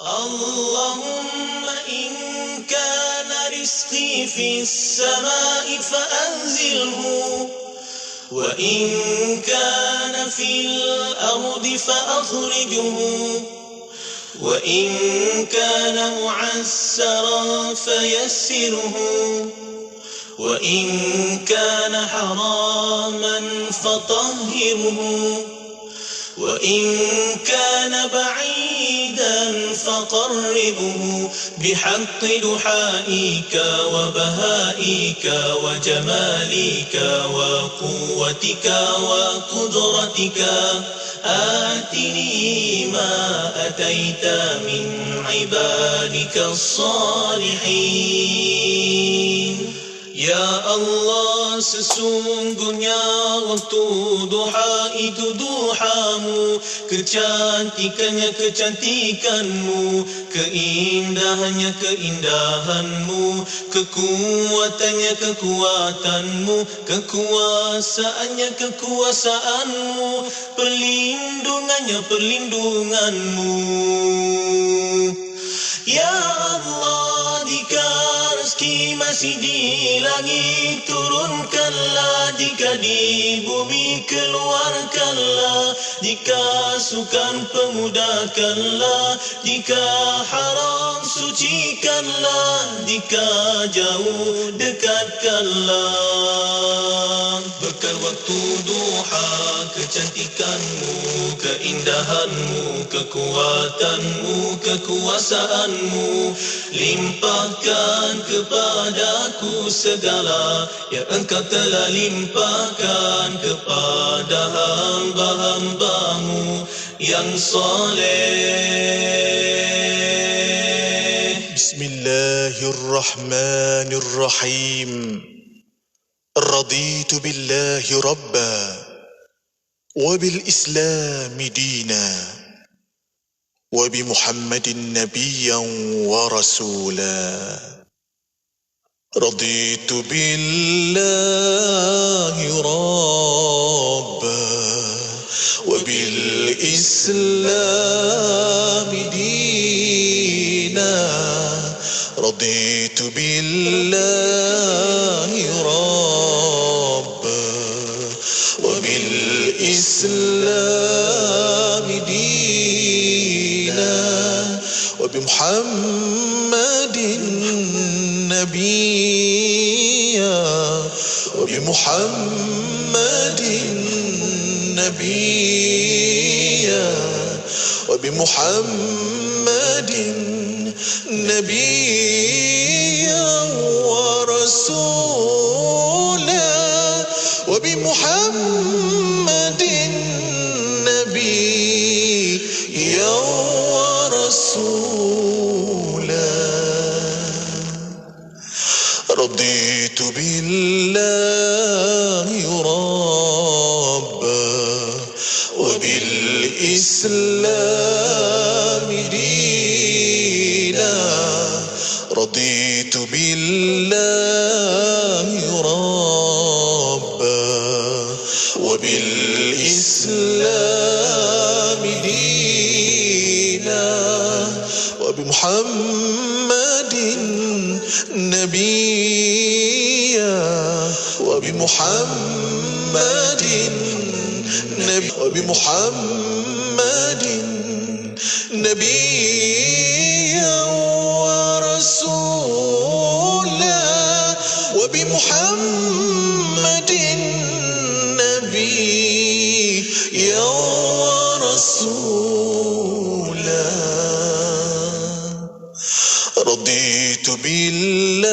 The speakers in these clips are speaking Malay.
اللهم إن كان رزقي في السماء فأنزله، وإن كان في الأرض فأخرجه، وإن كان معسرا فيسره، وإن كان حراما فطهره، وإن كان بعيدا فقربه بحق دحائك وبهائك وجمالك وقوتك وقدرتك آتني ما أتيت من عبادك الصالحين. Ya Allah, sesungguhnya waktu duha itu duhamu, kecantikannya kecantikanmu, keindahannya keindahanmu, kekuatannya kekuatanmu, kekuasaannya kekuasaanmu, perlindungannya perlindunganmu. Ya Allah, jika rezeki masih di langit turunkanlah, jika di bumi keluarkanlah, jika sukan pemudahkanlah, jika haram sucikanlah, jika jauh dekatkanlah. Berkat waktu duha, kecantikanmu, keindahanmu, kekuatanmu, kekuasaanmu, limpahkan kepadaku segala yang engkau telah limpahkan kepada hamba-hambamu yang saleh. Bismillahirrahmanirrahim. Raditu billahi rabba wa bil islami dina wa bi Muhammadin nabiyyan wa rasula. Raditu billahi rabba wa bil islami dina. Raditu billahi rabba wa bil islami dina wa bi Muhammadin nabiyya wa bi Muhammadin nabiyya wa bi Muhammadin nabiyya wa rasula wa bi Muhammadin nabiyya wa rasula. Raditu billahi rabba wa bil islami dina. Raditu billahi rabba wa bil islami dina wa bi Muhammadin nabiyya wa bi Muhammadin nabiyya wa bi Muhammadin nabiyya wa rasula wa bi Muhammadin nabiyya wa rasula. Raditu billahi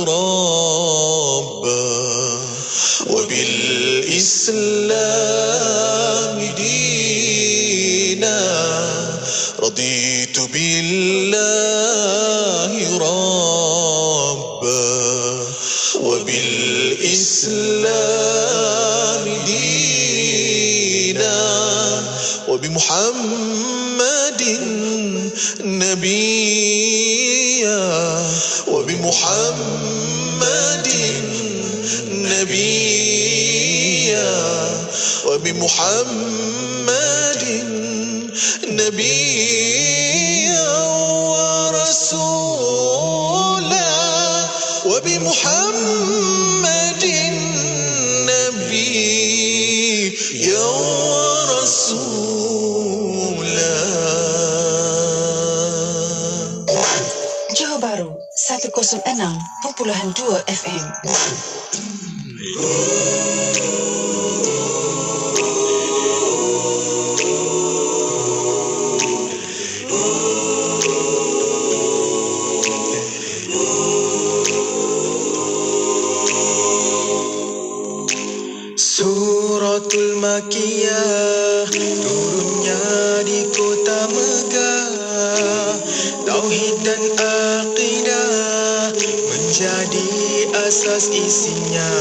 rabba wa bil islami dina. Raditu billahi rabba wa bil islami dina wa bi Muhammadin nabiyya wa bi Muhammadin nabiyya wa bi Muhammadin نبيا ورسولا وبمحمد نبيا ورسولا. Johor Bahru 106.2 FM. Suratul Makiyah turunnya di kota Mekah. Tauhid dan akidah menjadi asas isinya.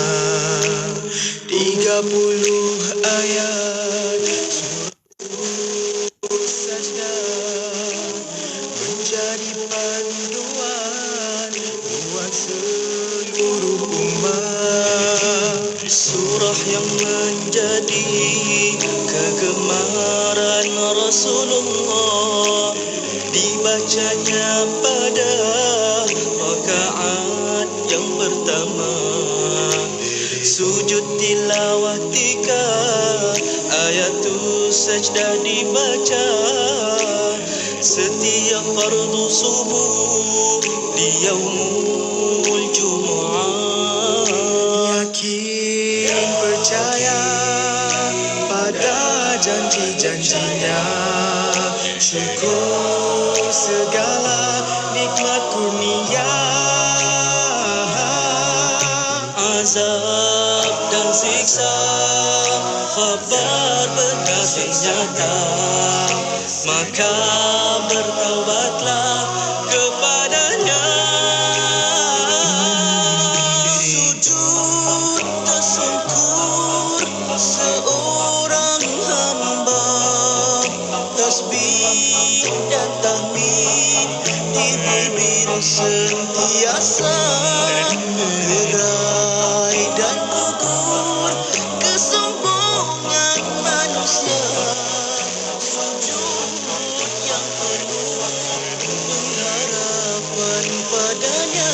30 ayat surah Sajdah menjadi panduan buat seluruh umat. Surah yang menjadi kegemaran Rasulullah, dibacanya pada rakaat yang pertama. Sujud tilawah 3, ayatul sajdah dibaca. Setiap fardu subuh di yaumul Jumu'ah. Yakin percaya pada janji-janjinya, syukur segala nikmat kurnia. Azab dan siksa khabar bekas nyata, maka bertaubatlah kepadanya. Sujud tersungkur seorang hamba, tasbih dan tahmid di bibir sentiasa. Lerai dan gugur kesombongan manusia. Sujud yang penuh pengharapan padanya.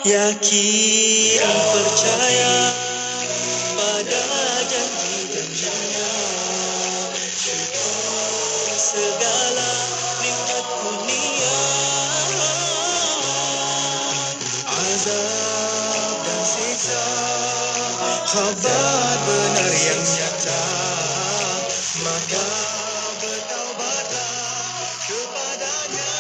Yakin percaya pada janji-janjinya, syukur segala nikmat dunia. Azab dan siksa kabar benar yang nyata, maka bertaubatlah kepadanya.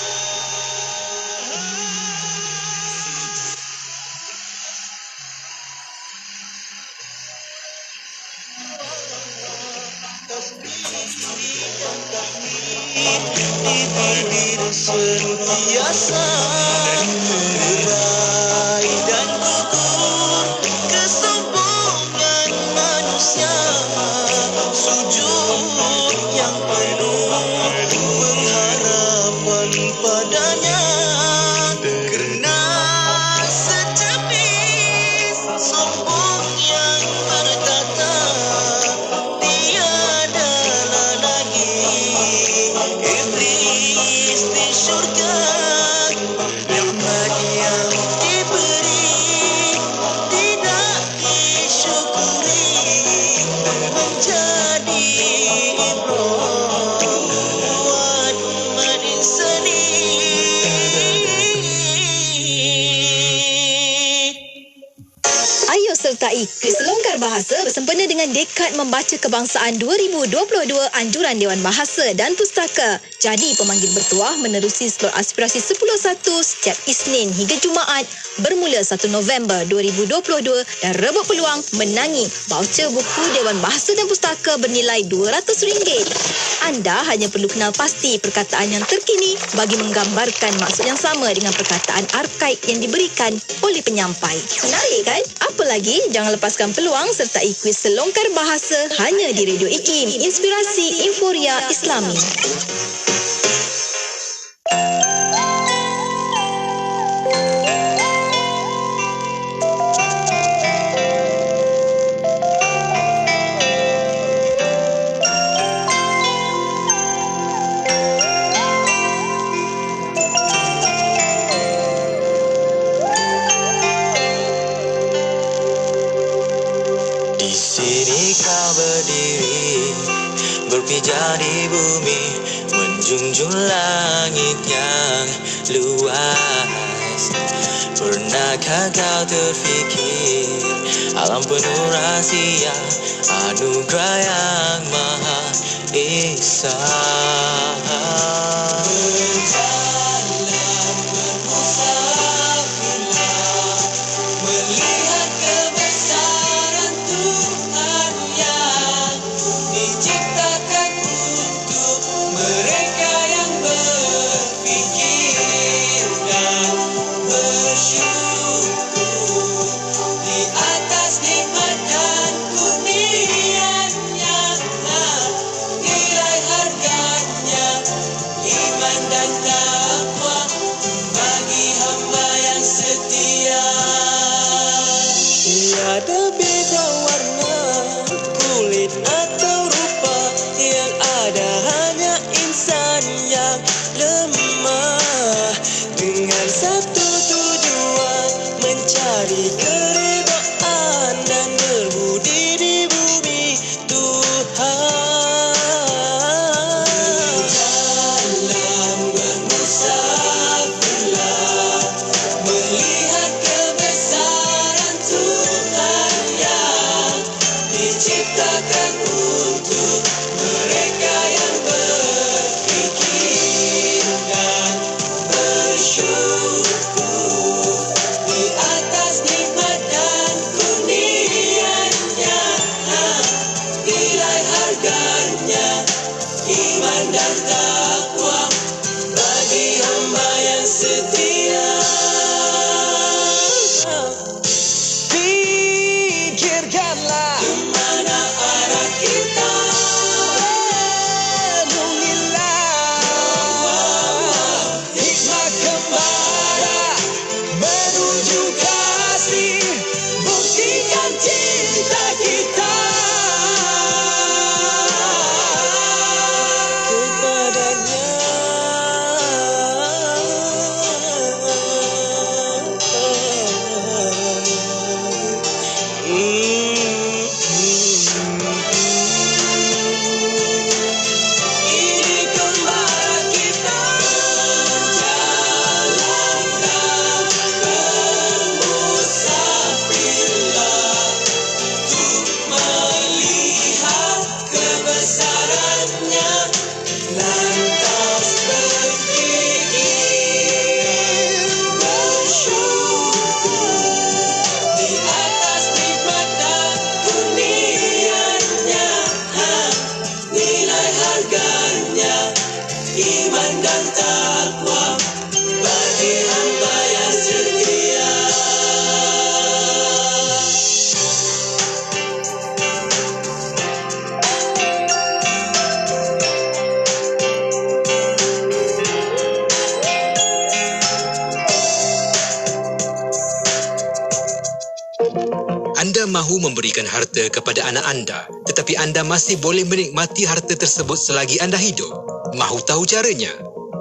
Di bibir sentiasa lerai dan gugur kesombongan manusia. Sujud yang penuh pengharapan padanya, kerana secapis sombong yang berkata tiadalah lagi iblis di syurga. Nikmat yang diberi tidak disyukuri, menjadi ibrat buat umat insani. Ayo sertai keselonggaran Selongkar Bahasa bersempena dengan Dekad Membaca Kebangsaan 2022 Anjuran Dewan Bahasa dan Pustaka. Jadi pemanggil bertuah menerusi slot aspirasi 10.1 setiap Isnin hingga Jumaat bermula 1 November 2022 dan rebut peluang menangi voucher buku Dewan Bahasa dan Pustaka bernilai RM200. Anda hanya perlu kenal pasti perkataan yang terkini bagi menggambarkan maksud yang sama dengan perkataan arkaik yang diberikan oleh penyampai. Menarik kan? Apa lagi? Jangan lepaskan peluang serta kuis Selongkar Bahasa hanya di Radio IKIM, Inspirasi Inforia Islami. Di sini kau berdiri, berpijak di bumi, menjunjung langit yang luas. Pernahkah kau terfikir alam penuh rahsia, anugerah yang maha esa? Berjalan bermusafirlah, melihat kebesaran Tuhan yang diciptakan untuk mereka yang berfikir dan bersyukur di atas nikmat dan kurnianya. Nilai harganya iman dan takwa bagi hamba yang setia. Tiada beda warna, kulit atau rupa, yang ada hanya insan yang lemah, dengan satu tujuan mencari keridhaan dan berbudi di bumi Tuhan. Berjalan bermusafirlah, melihat kebesaran Tuhan yang diciptakan untuk mereka yang berfikir dan bersyukur di atas nikmat dan kurnianya. Nilai harganya iman dan takwa bagi hamba yang setia. Pikirkanlah kemana arah kita, renungilah hikmah kembara menuju kasih, buktikan cinta kita kepadanya. Ini kembara kita, jalankan bermusafirlah untuk melihat kebesarannya, lantas berfikir bersyukur di atas nikmat dan kurnianya. Nilai harganya iman dan takwa bagi hamba yang setia. Anda mahu memberikan harta kepada anak anda, tetapi anda masih boleh menikmati harta tersebut selagi anda hidup. Mahu tahu caranya?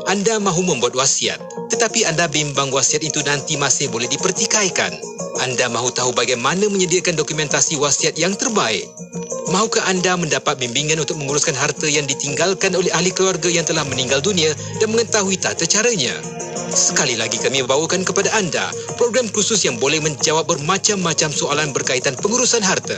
Anda mahu membuat wasiat, tetapi anda bimbang wasiat itu nanti masih boleh dipertikaikan. Anda mahu tahu bagaimana menyediakan dokumentasi wasiat yang terbaik? Mahukah anda mendapat bimbingan untuk menguruskan harta yang ditinggalkan oleh ahli keluarga yang telah meninggal dunia dan mengetahui tata caranya? Sekali lagi kami bawakan kepada anda program khusus yang boleh menjawab bermacam-macam soalan berkaitan pengurusan harta.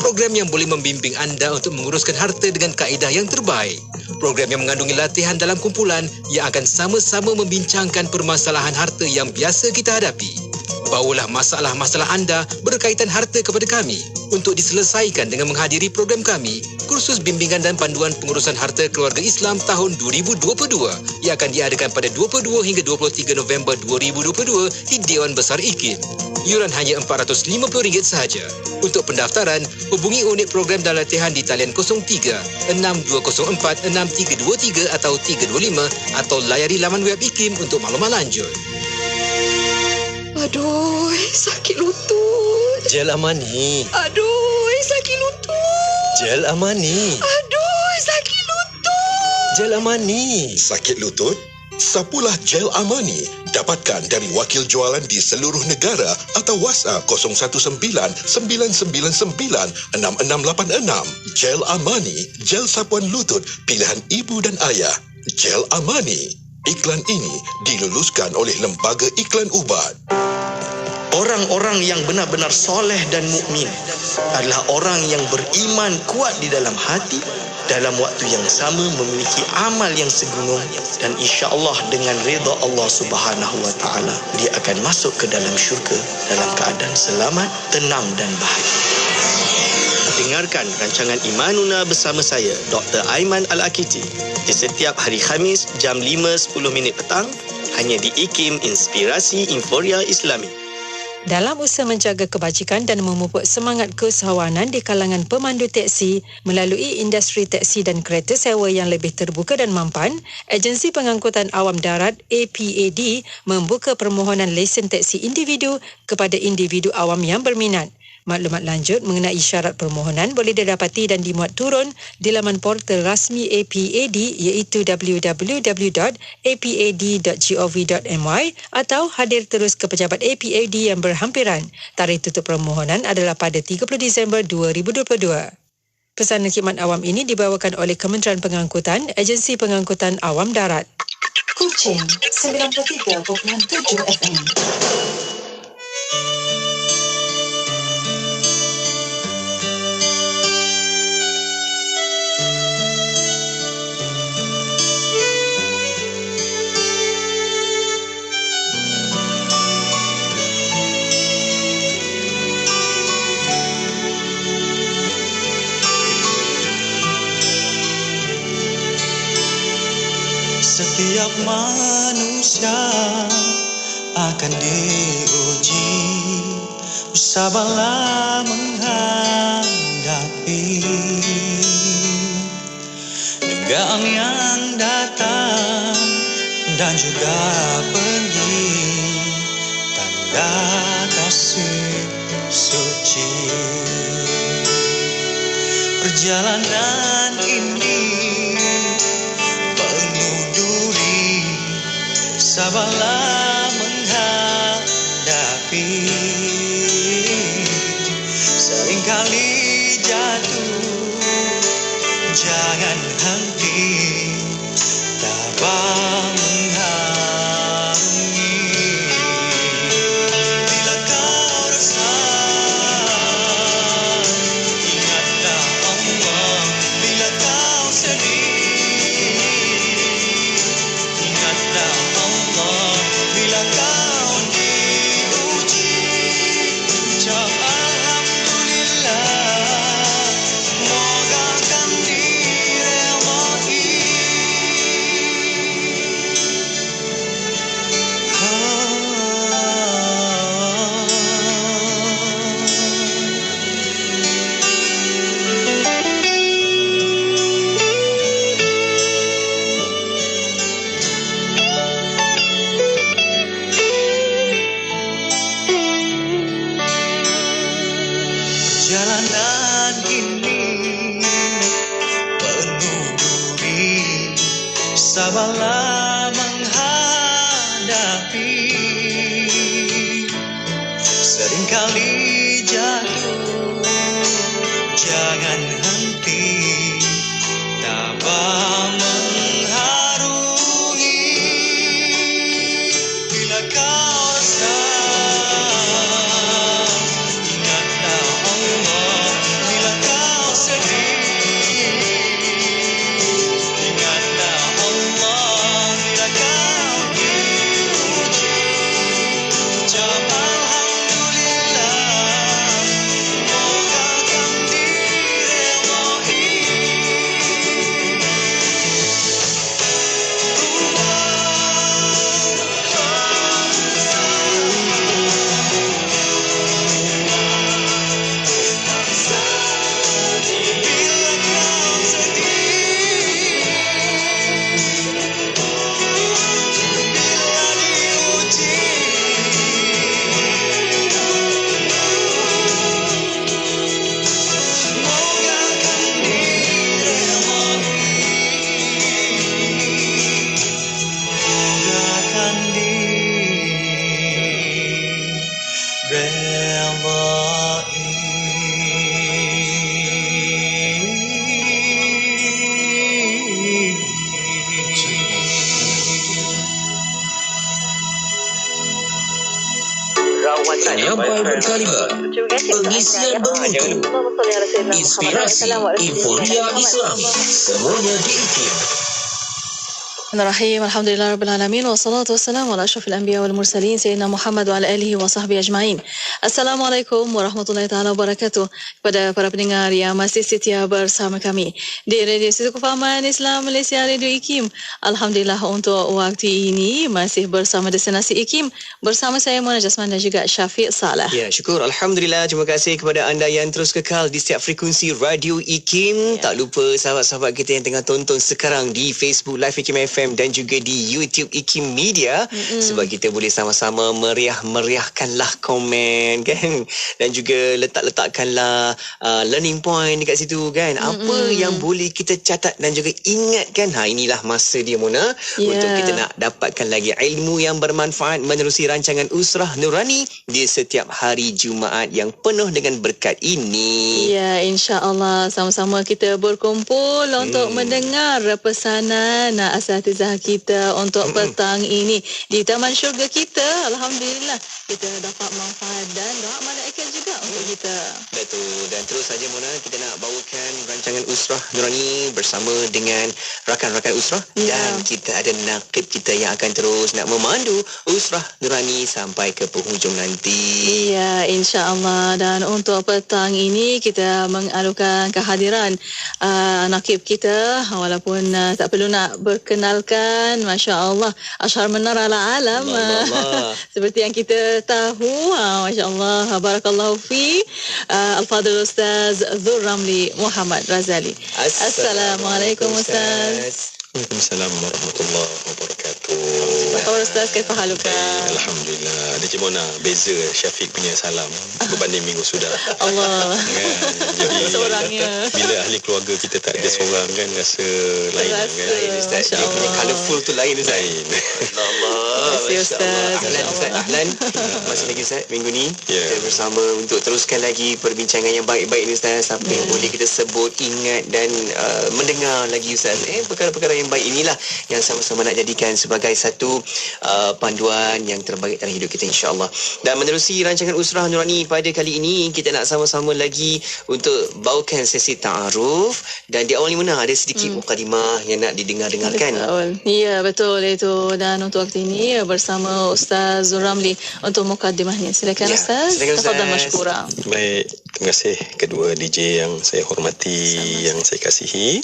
Program yang boleh membimbing anda untuk menguruskan harta dengan kaedah yang terbaik. Program yang mengandungi latihan dalam kumpulan yang akan sama-sama membincangkan permasalahan harta yang biasa kita hadapi. Bawalah masalah-masalah anda berkaitan harta kepada kami untuk diselesaikan dengan menghadiri program kami, kursus bimbingan dan panduan pengurusan harta keluarga Islam tahun 2022 yang akan diadakan pada 22 hingga 23 November 2022 di Dewan Besar IKIM. Yuran hanya RM450 sahaja. Untuk pendaftaran, hubungi unit program dan latihan di talian 03-6204-6323 atau 325 atau layari laman web IKIM untuk maklumat lanjut. Aduh, sakit lutut. Gel Amani. Aduh, sakit lutut. Gel Amani. Aduh, sakit lutut. Gel Amani. Sakit lutut? Sapulah Gel Amani. Dapatkan dari wakil jualan di seluruh negara atau WhatsApp 011-999-6686. Gel Amani, gel sapuan lutut pilihan ibu dan ayah. Gel Amani. Iklan ini diluluskan oleh Lembaga Iklan Ubat. Orang-orang yang benar-benar soleh dan mukmin adalah orang yang beriman kuat di dalam hati, dalam waktu yang sama memiliki amal yang segunung, dan insya-Allah dengan redha Allah Subhanahu wa taala dia akan masuk ke dalam syurga dalam keadaan selamat, tenang dan bahagia. Dengarkan rancangan Imanuna bersama saya, Dr. Aiman Al-Akiti, di setiap hari Khamis jam 5.10 petang hanya di IKIM Inspirasi Inforia Islami. Dalam usaha menjaga kebajikan dan memupuk semangat keusahawanan di kalangan pemandu teksi melalui industri teksi dan kereta sewa yang lebih terbuka dan mampan, Agensi Pengangkutan Awam Darat APAD membuka permohonan lesen teksi individu kepada individu awam yang berminat. Maklumat lanjut mengenai syarat permohonan boleh didapati dan dimuat turun di laman portal rasmi APAD iaitu www.apad.gov.my atau hadir terus ke pejabat APAD yang berhampiran. Tarikh tutup permohonan adalah pada 30 Disember 2022. Pesanan khidmat awam ini dibawakan oleh Kementerian Pengangkutan, Agensi Pengangkutan Awam Darat. Kuching 93.7 FM. Setiap manusia akan diuji, bersabarlah menghadapi negaan yang datang dan juga pergi, tanda kasih suci. Perjalanan ini sabarlah menghadapi, seringkali jatuh, jangan henti, tabah mengharungi. Bila kau resah, ingatlah Allah. Bila kau sedih, ingatlah Allah. Bila kau diuji, ucap Alhamdulillah, moga akan dirahmati. Perjalanan ini penuh duri, sabarlah menghadapi, seringkali jatuh, jangan henti, tabah mengharungi. Penyampai berkalimat, pengisian bermutu, inspirasi, euforia Islami, semuanya di IKIM. Bismillahirrahmanirrahim. Alhamdulillahirrahmanirrahim. Wassalatu wassalamu ala ashrafil anbiya wal mursalin Sayyidina Muhammad wa ala alihi wa sahbihi ajma'in. Assalamualaikum warahmatullahi ta'ala wabarakatuh. Kepada para pendengar yang masih setia bersama kami di Radio Situ Kefahaman Islam Malaysia Radio IKIM. Alhamdulillah untuk waktu ini masih bersama Destinasi IKIM. Bersama saya Mona Jasman dan juga Syafiq Salah. Ya, syukur. Alhamdulillah. Terima kasih kepada anda yang terus kekal di setiap frekuensi Radio IKIM. Tak lupa sahabat-sahabat kita yang tengah tonton sekarang di Facebook Live IKIM FM dan juga di YouTube IKIM Media, sebab kita boleh sama-sama meriahkanlah komen kan, dan juga letakkanlah learning point dekat situ kan, apa yang boleh kita catat dan juga ingatkan. Inilah masa dia Mona untuk kita nak dapatkan lagi ilmu yang bermanfaat menerusi rancangan Usrah Nurani di setiap hari Jumaat yang penuh dengan berkat ini. Ya, insya-Allah sama-sama kita berkumpul untuk mendengar pesanan asatizah kita untuk petang ini di Taman Syurga kita. Alhamdulillah kita dapat manfaat dan doa malaikat juga untuk kita. Betul. Dan terus saja Mona, kita nak bawakan rancangan Usrah Nurani bersama dengan rakan-rakan Usrah, dan kita ada nakib kita yang akan terus nak memandu Usrah Nurani sampai ke penghujung nanti. Ya, insya-Allah. Dan untuk petang ini kita mengalukan kehadiran nakib kita, walaupun tak perlu nak berkenalkan, masya-Allah, Ashar Menar ala alam. Seperti yang kita tahu, masya-Allah, barakallahu fi Al-Fadhil Ustaz Dhur Ramli Muhammad Razali. Assalamualaikum Ustaz. Waalaikumsalam warahmatullahi wabarakatuh. Apa khabar Ustaz? Kaifa haluka? Alhamdulillah. Dia Mona, beza Syafiq punya salam berbanding minggu sudah. Allah. Kan? Jadi seorangnya. Bila ahli keluarga kita tak ada seorang kan, rasa lain kan. Ustaz, dia punya colourful tu lain Ustaz. Allah. Terima kasih Ustaz. Ahlan Ustaz, ahlan. Masih lagi Ustaz minggu ni kita bersama untuk teruskan lagi perbincangan yang baik-baik ni Ustaz. Apa yang boleh kita sebut, ingat dan mendengar lagi Ustaz. Perkara-perkara yang baik inilah yang sama-sama nak jadikan sebagai satu panduan yang terbaik dalam hidup kita, insya-Allah. Dan menerusi rancangan Usrah Nurani pada kali ini, kita nak sama-sama lagi untuk bawakan sesi ta'aruf, dan di awal ni Mona ada sedikit mukadimah yang nak didengar-dengarkan. Ya, betul itu. Dan untuk waktu ini bersama Ustaz Dhur Ramli untuk mukadimahnya. Silakan Ustaz. Silakan Ustaz. Tafadhal mashkura. Baik, terima kasih kedua DJ yang saya hormati, yang saya kasihi,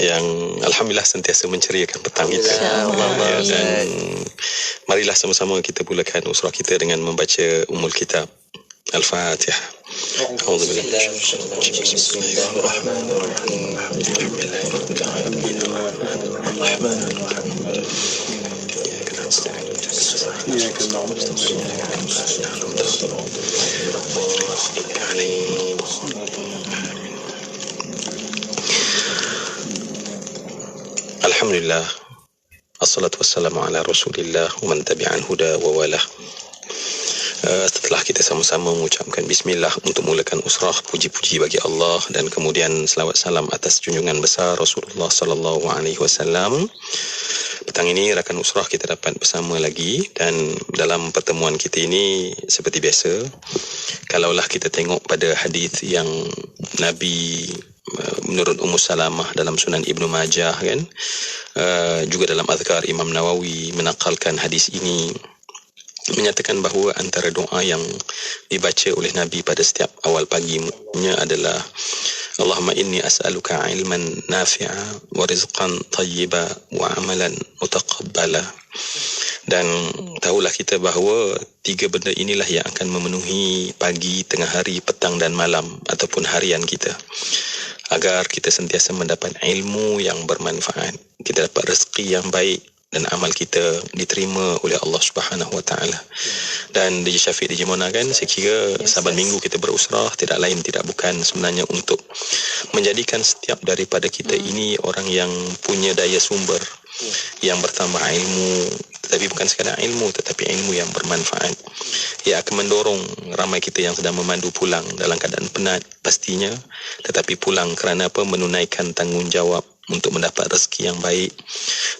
yang alhamdulillah sentiasa menceriakan petang kita. Dan marilah sama-sama kita mulakan usrah kita dengan membaca Ummul Kitab. Al-Fatihah. A'udzubillahi minasyaitanir rajim. Bismillahirrahmanirrahim. Alhamdulillahirabbil alamin. Arrahmanirrahim. Iyyaka na'budu wa iyyaka nasta'in. Alhamdulillah. Assalatu wassalamu ala Rasulillah wa man tabi'an huda wa walah. Setelah kita sama-sama mengucapkan bismillah untuk mulakan usrah, puji-puji bagi Allah, dan kemudian selawat salam atas junjungan besar Rasulullah sallallahu alaihi wasallam. Petang ini rakan usrah kita dapat bersama lagi, dan dalam pertemuan kita ini seperti biasa, kalaulah kita tengok pada hadis yang Nabi menurut Ummu Salamah dalam Sunan Ibnu Majah kan, juga dalam Azkar Imam Nawawi menakalkan hadis ini, menyatakan bahawa antara doa yang dibaca oleh Nabi pada setiap awal paginya adalah Allahumma inni as'aluka ilman nafi'a wa rizqan tayyiba wa amalan mutaqabbala. Dan tahulah kita bahawa tiga benda inilah yang akan memenuhi pagi, tengah hari, petang dan malam ataupun harian kita, agar kita sentiasa mendapat ilmu yang bermanfaat, kita dapat rezeki yang baik, dan amal kita diterima oleh Allah Subhanahu Wa Taala. Dan DJ Syafiq, DJ Mona kan, saya kira saban minggu kita berusrah tidak lain tidak bukan sebenarnya untuk menjadikan setiap daripada kita ini orang yang punya daya sumber yang bertambah ilmu, tetapi bukan sekadar ilmu, tetapi ilmu yang bermanfaat. Ia akan mendorong ramai kita yang sedang memandu pulang dalam keadaan penat pastinya, tetapi pulang kerana apa? Menunaikan tanggungjawab untuk mendapat rezeki yang baik,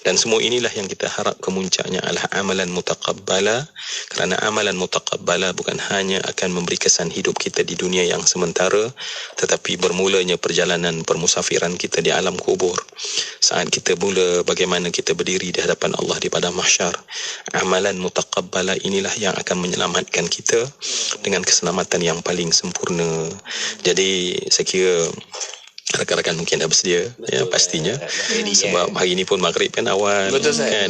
Dan semua inilah yang kita harap kemuncaknya adalah amalan mutaqabbala, kerana amalan mutaqabbala bukan hanya akan memberi kesan hidup kita di dunia yang sementara, tetapi bermulanya perjalanan permusafiran kita di alam kubur. Saat kita mula bagaimana kita berdiri di hadapan Allah di padang mahsyar, amalan mutaqabbala inilah yang akan menyelamatkan kita dengan keselamatan yang paling sempurna. Jadi saya kira rakan-rakan mungkin dah bersedia, ya pastinya. Sebab hari ini pun maghrib kan awal. Betul, kan.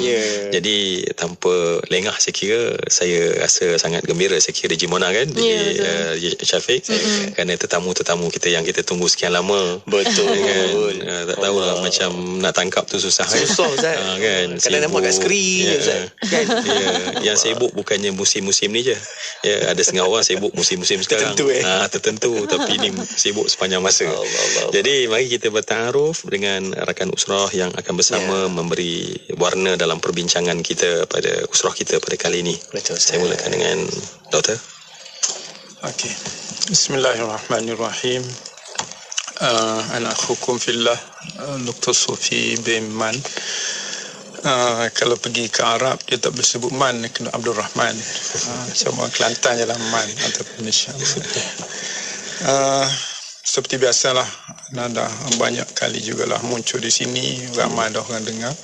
Jadi tanpa lengah saya kira, saya rasa sangat gembira saya kira Jimona kan, Syafiq, kerana tetamu-tetamu kita yang kita tunggu sekian lama. Betul kan. Tak tahulah macam nak tangkap tu susah kan. Susah Ustaz. Kan. Kadang nampak kat skrin Ustaz. Kan. Yang sibuk bukannya musim-musim ni je. Ya, ada setengah orang sibuk musim-musim sekarang. Tertentu tapi ni sibuk sepanjang masa. Jadi mari kita bertaaruf dengan rakan usrah yang akan bersama memberi warna dalam perbincangan kita pada usrah kita pada kali ini. Betul, saya mulakan dengan Doktor. Okey. Bismillahirrahmanirrahim. Ana akhukum fillah, Dr. Sufi bin Man. Kalau pergi ke Arab dia tak boleh sebut Man, kena Abdul Rahman. Cuma Kelantan je lah Man ataupun insya-Allah. Seperti biasalah, dah banyak kali jugalah muncul di sini, ramai dah orang dengar.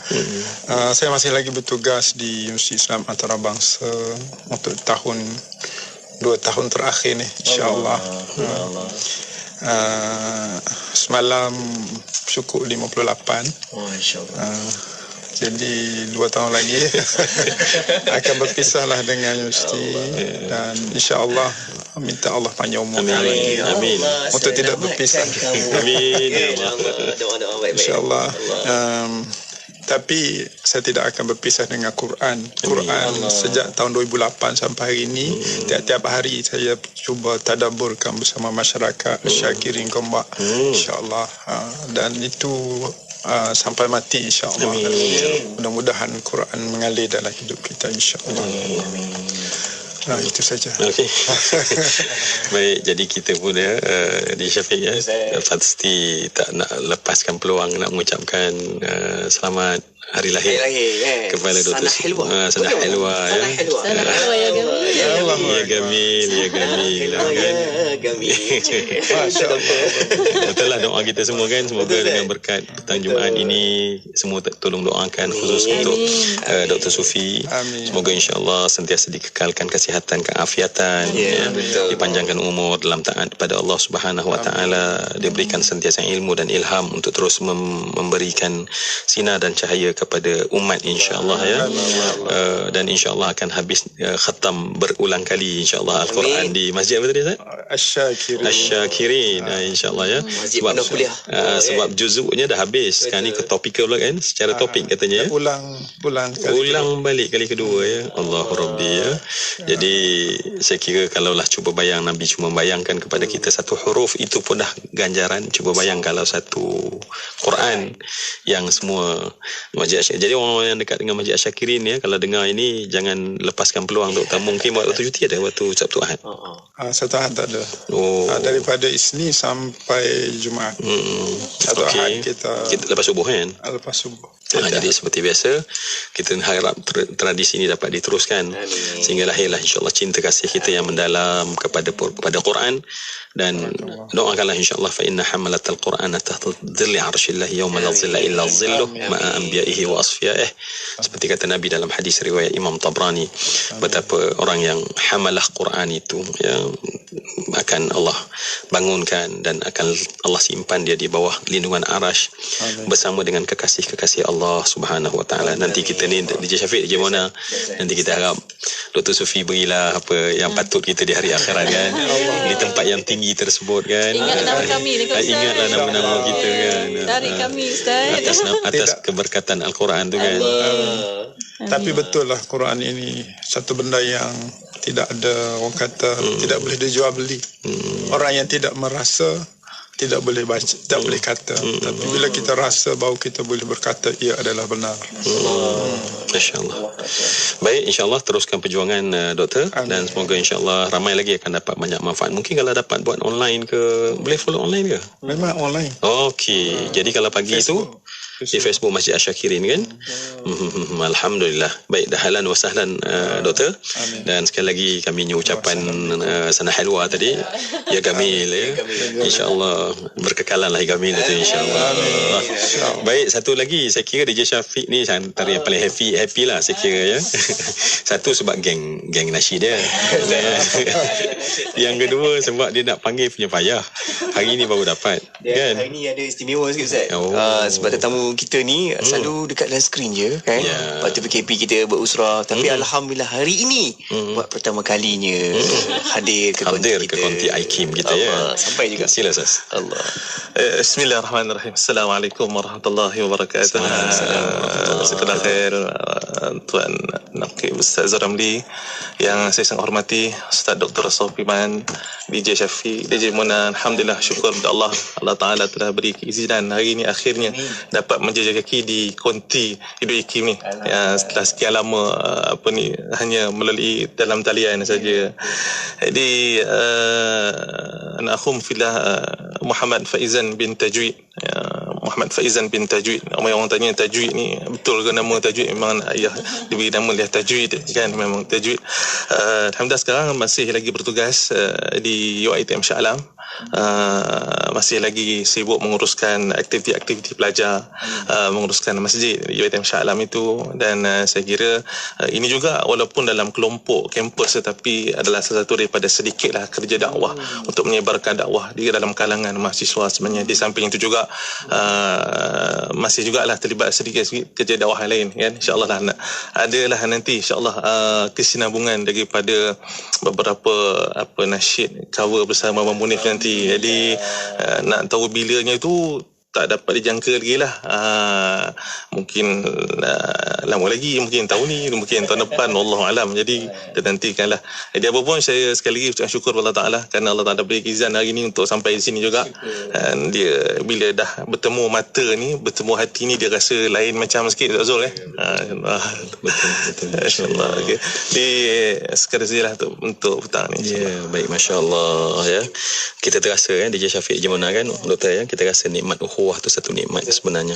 Saya masih lagi bertugas di Universiti Islam Antarabangsa untuk 2 tahun terakhir ni, insya-Allah. Semalam syukur 58. Oh, insya-Allah. Jadi 2 tahun lagi akan berpisahlah dengan universiti, dan insya-Allah minta Allah panjang umur. Amin. Untuk tidak berpisah. Amin. Doa-doa baik-baik. Insya-Allah. Tapi saya tidak akan berpisah dengan Quran. Sejak tahun 2008 sampai hari ini, tiap-tiap hari saya cuba tadabburkan bersama masyarakat Syakirin Gombak, insya-Allah. Dan itu sampai mati, insya-Allah. Mudah-mudahan Quran mengalir dalam hidup kita, insya-Allah. Itu saja. Okey. Baik, jadi kita pun di Syafiq pasti tak nak lepaskan peluang nak mengucapkan selamat hari lahir kepada Dr. Sanah Helwa ya. Sanah Helwa ya Gamil. Ya Gamil, ya Gamil. Masya-Allah. Betul lah doa kita semua kan, semoga dengan berkat petang Jumaat ini semua tolong doakan khusus untuk Dr. Sufi. Semoga insya-Allah sentiasa dikekalkan kesihatan, keafiatan, dipanjangkan umur dalam taat kepada Allah Subhanahu Wa Taala, diberikan sentiasa ilmu dan ilham untuk terus memberikan sinar dan cahaya kepada umat, insya-Allah ya. Dan insya-Allah akan habis khatam berulang kali insya-Allah Al-Quran di masjid apa tadi Ustaz? Asy-Syakirin. Insya-Allah ya. Sebab juzuknya dah habis. Sekarang ni ke topikal pula kan, secara topik katanya ya. Ulang balik kali kedua ya. Allahu Rabbi ya. Jadi saya kira kalaulah cuba bayang, Nabi cuma bayangkan kepada kita satu huruf itu pun dah ganjaran. Cuba bayang kalau satu Quran yang semua Masjid Asy-Syakirin. Jadi orang yang dekat dengan Masjid Asy-Syakirin ya, kalau dengar ini jangan lepaskan peluang untuk mungkin waktu cuti ada, waktu Sabtu Ahad. Sabtu Ahad tak ada. Daripada Isnin sampai Jumaat. Sabtu Ahad kita lepas subuh kan? Lepas subuh. Jadi seperti biasa kita harap tradisi ini dapat diteruskan sehingga lahirlah insya-Allah cinta kasih kita yang mendalam kepada Quran, dan doakanlah insya-Allah fa inna hamalatal Qur'ana tahta dhilli arsyillah yauma la dhilla illa dhilluh ma'a anbiya'ihi wa asfiyaihi. Seperti kata Nabi dalam hadis riwayat Imam Tabrani, betapa orang yang hamalah Quran itu ya akan Allah bangunkan dan akan Allah simpan dia di bawah lindungan arasy bersama dengan kekasih-kekasih Allah Subhanahu Wa Taala. Nanti kita ni DJ Syafiq, DJ Mona, nanti kita harap Dr. Sufi berilah apa yang patut kita di hari akhirat kan, di tempat yang tinggi tersebut kan. Ingat nama kami ni Ustaz. Ingatlah nama-nama kita kan. Tarik kami Ustaz. Atas keberkatan Al-Quran tu kan. Tapi betul lah, Quran ini satu benda yang tidak ada, orang kata tidak boleh dijual beli. Orang yang tidak merasa tidak boleh baca, tak boleh kata. Tapi bila kita rasa bahawa kita boleh berkata ia adalah benar. Masya-Allah. Baik, insya-Allah teruskan perjuangan doktor. Dan semoga insya-Allah ramai lagi akan dapat banyak manfaat. Mungkin kalau dapat buat online ke, boleh follow online ke? Memang online. Okey. Jadi kalau pagi Facebook. di Facebook Masjid Asyakirin kan. Alhamdulillah. Baik, dah halan wa sahlan doktor. Dan sekali lagi kami ucapan sana halwa tadi ya gamil ya. Insya-Allah berkekalanlah ya gamil itu insya-Allah. Baik, satu lagi saya kira DJ Syafiq ni antara yang paling happy lah saya kira ya. Satu sebab geng nasyid dia. Yang kedua sebab dia nak panggil punya payah. Hari ni baru dapat kan. Hari ni ada istimewa sikit Ustaz. Sebab tetamu kita ni selalu dekat dalam skrin je kan. Lepas tu PKP kita buat usrah. Tapi Alhamdulillah hari ini buat pertama kalinya hadir ke konti IKIM kita ya. Sampai juga. Sila Ustaz. Allah. Bismillahirrahmanirrahim. Assalamualaikum warahmatullahi wabarakatuh. Sekedar khair Tuan Naqib Ustaz Ramli yang saya sangat hormati, Ustaz Dr. Sofiman, DJ Syafiq, DJ Mona. Alhamdulillah, syukur kepada Allah. Allah Ta'ala telah beri keizinan hari ini akhirnya dapat menjejak kaki di konti Hidup IKIM ni. Setelah sekian lama hanya melalui dalam talian saja. Jadi anak akhum fillah Muhammad Faizan bin Tajwid. Muhammad Faizan bin Tajwid. Orang tanya Tajwid ni betul ke nama Tajwid? Memang ayah diberi nama dia Tajwid kan, memang Tajwid. Alhamdulillah sekarang masih lagi bertugas di UiTM Shah Alam. Masih lagi sibuk menguruskan aktiviti-aktiviti pelajar, menguruskan masjid UiTM Shah Alam itu. Dan saya kira ini juga walaupun dalam kelompok kampus tetapi adalah salah satu daripada sedikitlah kerja dakwah untuk menyebarkan dakwah di dalam kalangan mahasiswa sebenarnya. Di samping itu juga masih jugalah terlibat sedikit kerja dakwah yang lain kan. InsyaAllah lah adalah nanti insyaAllah kesinambungan daripada beberapa nasyid cover bersama Abang Munif nanti. Jadi nak tahu bilanya itu tak dapat dijangka lagi lah. Mungkin lama lagi, mungkin tahun ni, mungkin tahun depan, Wallahualam. Jadi kita nantikanlah. Jadi apa pun saya sekali lagi ucapkan syukur kepada Allah Ta'ala kerana Allah Ta'ala beri izin hari ni untuk sampai di sini juga. Dan dia bila dah bertemu mata ni, bertemu hati ni, dia rasa lain macam sikit Zul betul. InsyaAllah. Okay. Jadi sekadar sajalah untuk petang ni. Ya, baik, Masya Allah ya. Kita terasa kan DJ Syafiq Jemona kan doktor ya, kita rasa nikmat ukhuwah tu satu nikmat sebenarnya.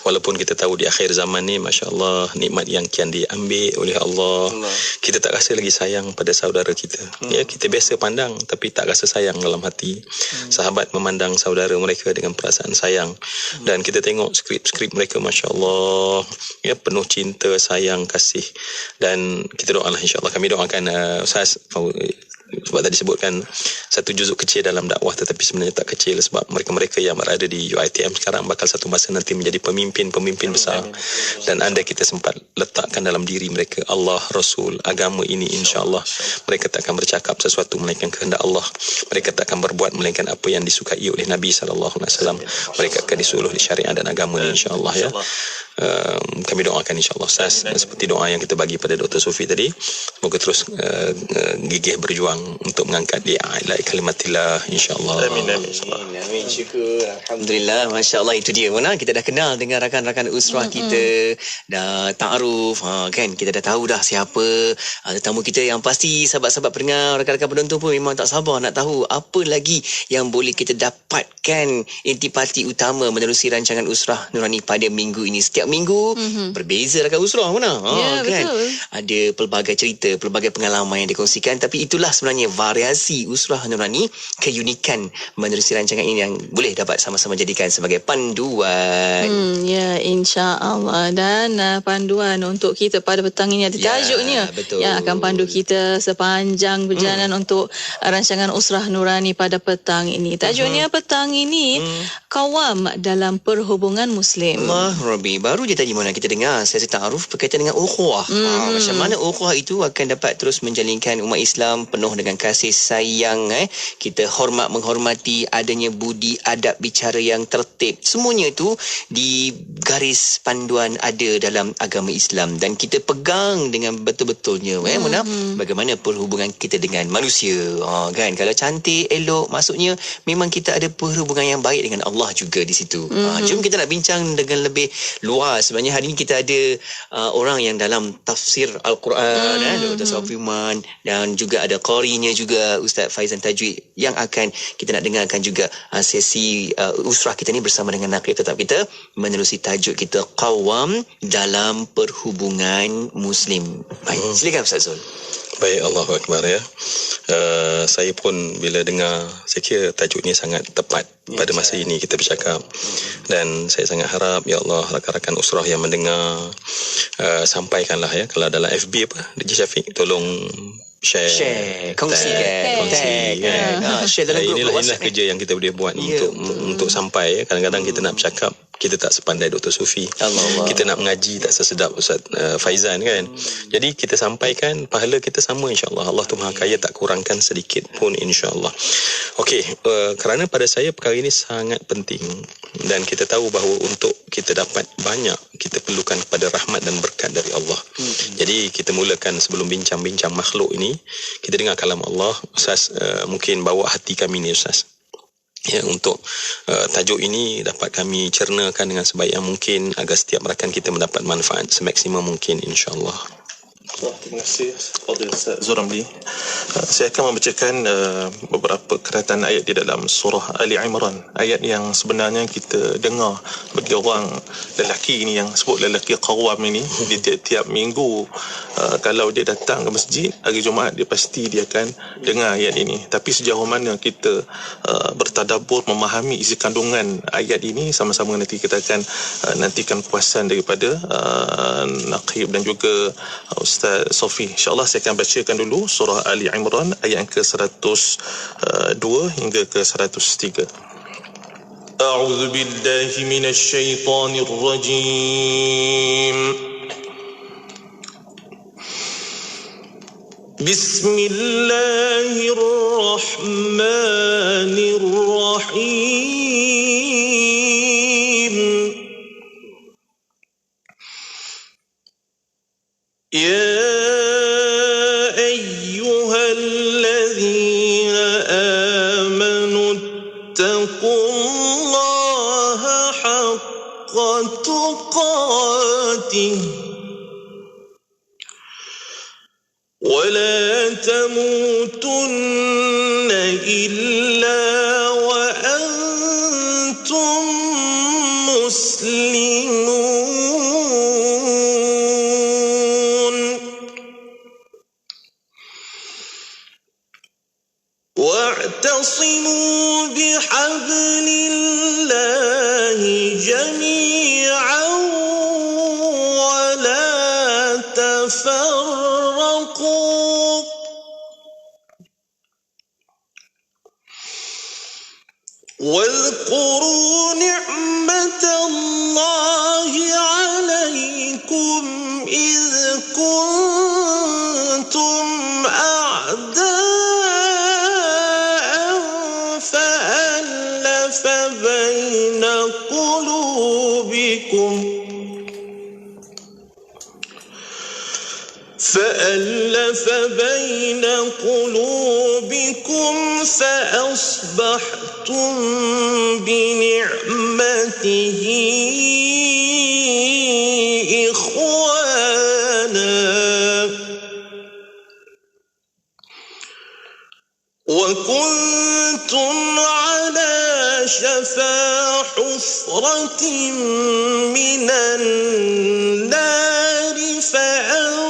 Walaupun kita tahu di akhir zaman ni Masya Allah nikmat yang kian diambil oleh Allah. Kita tak rasa lagi sayang pada saudara kita. Ya, kita biasa pandang tapi tak rasa sayang dalam hati. Sahabat memandang saudara mereka dengan perasaan sayang. Dan kita tengok skrip-skrip mereka Masya Allah ya, penuh cinta, sayang, kasih. Dan kita doalah insya-Allah, kami doakan Ustaz sebab tadi sebutkan satu juzuk kecil dalam dakwah tetapi sebenarnya tak kecil sebab mereka-mereka yang berada di UiTM sekarang bakal satu masa nanti menjadi pemimpin besar. Dan andai kita sempat letakkan dalam diri mereka Allah, Rasul, agama ini, insya-Allah mereka tak akan bercakap sesuatu melainkan kehendak Allah. Mereka tak akan berbuat melainkan apa yang disukai oleh Nabi SAW. Mereka akan disuluh di syariat dan agama ni insya-Allah ya. Kami doakan insya-Allah Ustaz seperti doa yang kita bagi pada Dr. Sufi tadi, semoga terus gigih berjuang untuk mengangkat di a'la kalimatillah insya-Allah. Amin. Syukur. Alhamdulillah. Masya-Allah, itu dia. Mana kita dah kenal dengan rakan-rakan usrah kita, dah ta'aruf kan, kita dah tahu dah siapa tetamu kita. Yang pasti sahabat-sahabat pendengar, rakan-rakan penonton pun memang tak sabar nak tahu apa lagi yang boleh kita dapatkan intipati utama menerusi rancangan usrah Nurani pada minggu ini. Setiap minggu berbeza rakan usrah mana kan. Betul. Ada pelbagai cerita, pelbagai pengalaman yang dikongsikan, tapi itulah sebenarnya variasi usrah Nurani, keunikan menerusi rancangan ini yang boleh dapat sama-sama jadikan sebagai panduan. Ya, insya-Allah. Dan panduan untuk kita pada petang ini ada tajuknya yang akan pandu kita sepanjang perjalanan untuk rancangan usrah Nurani pada petang ini. Tajuknya petang ini Qawam dalam perhubungan Muslim. Allah Rabbi, baru je tadi mana kita dengar sesi ta'aruf berkaitan dengan ukhuwah. Macam mana ukhuwah itu akan dapat terus menjalinkan umat Islam penuh dengan kasih sayang, kita hormat menghormati, adanya budi adab bicara yang tertib. Semuanya itu di garis panduan ada dalam agama Islam dan kita pegang dengan betul-betulnya. Mana bagaimana perhubungan kita dengan manusia kan. Kalau cantik, elok, maksudnya memang kita ada perhubungan yang baik dengan Allah juga di situ. Jom kita nak bincang dengan lebih luas. Sebenarnya hari ini kita ada orang yang dalam tafsir Al-Quran, Dr. Sofiman, dan juga ada qari menghadirinya juga Ustaz Faizan Tajwid, yang akan kita nak dengarkan juga sesi usrah kita ni bersama dengan Naqib tetap kita menerusi tajuk kita Qawwam dalam perhubungan Muslim. Baik, silakan Ustaz Zul. Baik, Allahu Akbar ya. Saya pun bila dengar, saya kira tajuk ni sangat tepat pada masa ini kita bercakap. Dan saya sangat harap, ya Allah, rakan-rakan usrah yang mendengar, sampaikanlah ya, kalau dalam FB apa, DJ Syafiq, tolong share, kongsikan, share dalam grup inilah kerja yang kita boleh buat untuk sampai. Kadang-kadang kita nak bercakap, kita tak sepandai Dr. Sufi. Allah. Kita nak mengaji tak sesedap Ustaz Faizan kan. Jadi kita sampaikan, pahala kita sama insya-Allah. Allah tu Maha Kaya, tak kurangkan sedikit pun insya-Allah. Okey, kerana pada saya perkara ini sangat penting, dan kita tahu bahawa untuk kita dapat banyak, kita perlukan kepada rahmat dan berkat dari Allah. Jadi kita mulakan sebelum bincang-bincang makhluk ini, kita dengar kalam Allah. Ustaz mungkin bawa hati kami ni Ustaz, ya, untuk tajuk ini dapat kami cernakan dengan sebaik yang mungkin agar setiap rakan kita mendapat manfaat semaksimum mungkin insya-Allah. Terima kasih kepada Ustaz Zuramli. Saya akan membacakan beberapa keratan ayat di dalam surah Ali Imran, ayat yang sebenarnya kita dengar bagi orang lelaki ini, yang sebut lelaki qawam ini, di tiap-tiap minggu kalau dia datang ke masjid hari Jumaat, dia pasti dia akan dengar ayat ini. Tapi sejauh mana kita bertadabbur, memahami isi kandungan ayat ini, sama-sama nanti kita akan nantikan kepuasan daripada Naqib dan juga Ustaz Sofi. InsyaAllah saya akan bacakan dulu surah Ali Imran ayat ke 102 hingga ke 103. A'udzu billahi minasy syaithanir rajim. Bismillahirrahmanirrahim. Ya ayyuhalladzina amanu taqullaha haqqa tuqatih wa la tamutunna illa wa antum muslimun. واعتصموا بحبل الله جميعا ولا تفرقوا واذكروا نعمة الله عليكم إذ كنتم أعداء فألف بين قلوبكم فأصبحتم بنعمته إخوانا وكنتم على شفا حفرة من النار فأنقذكم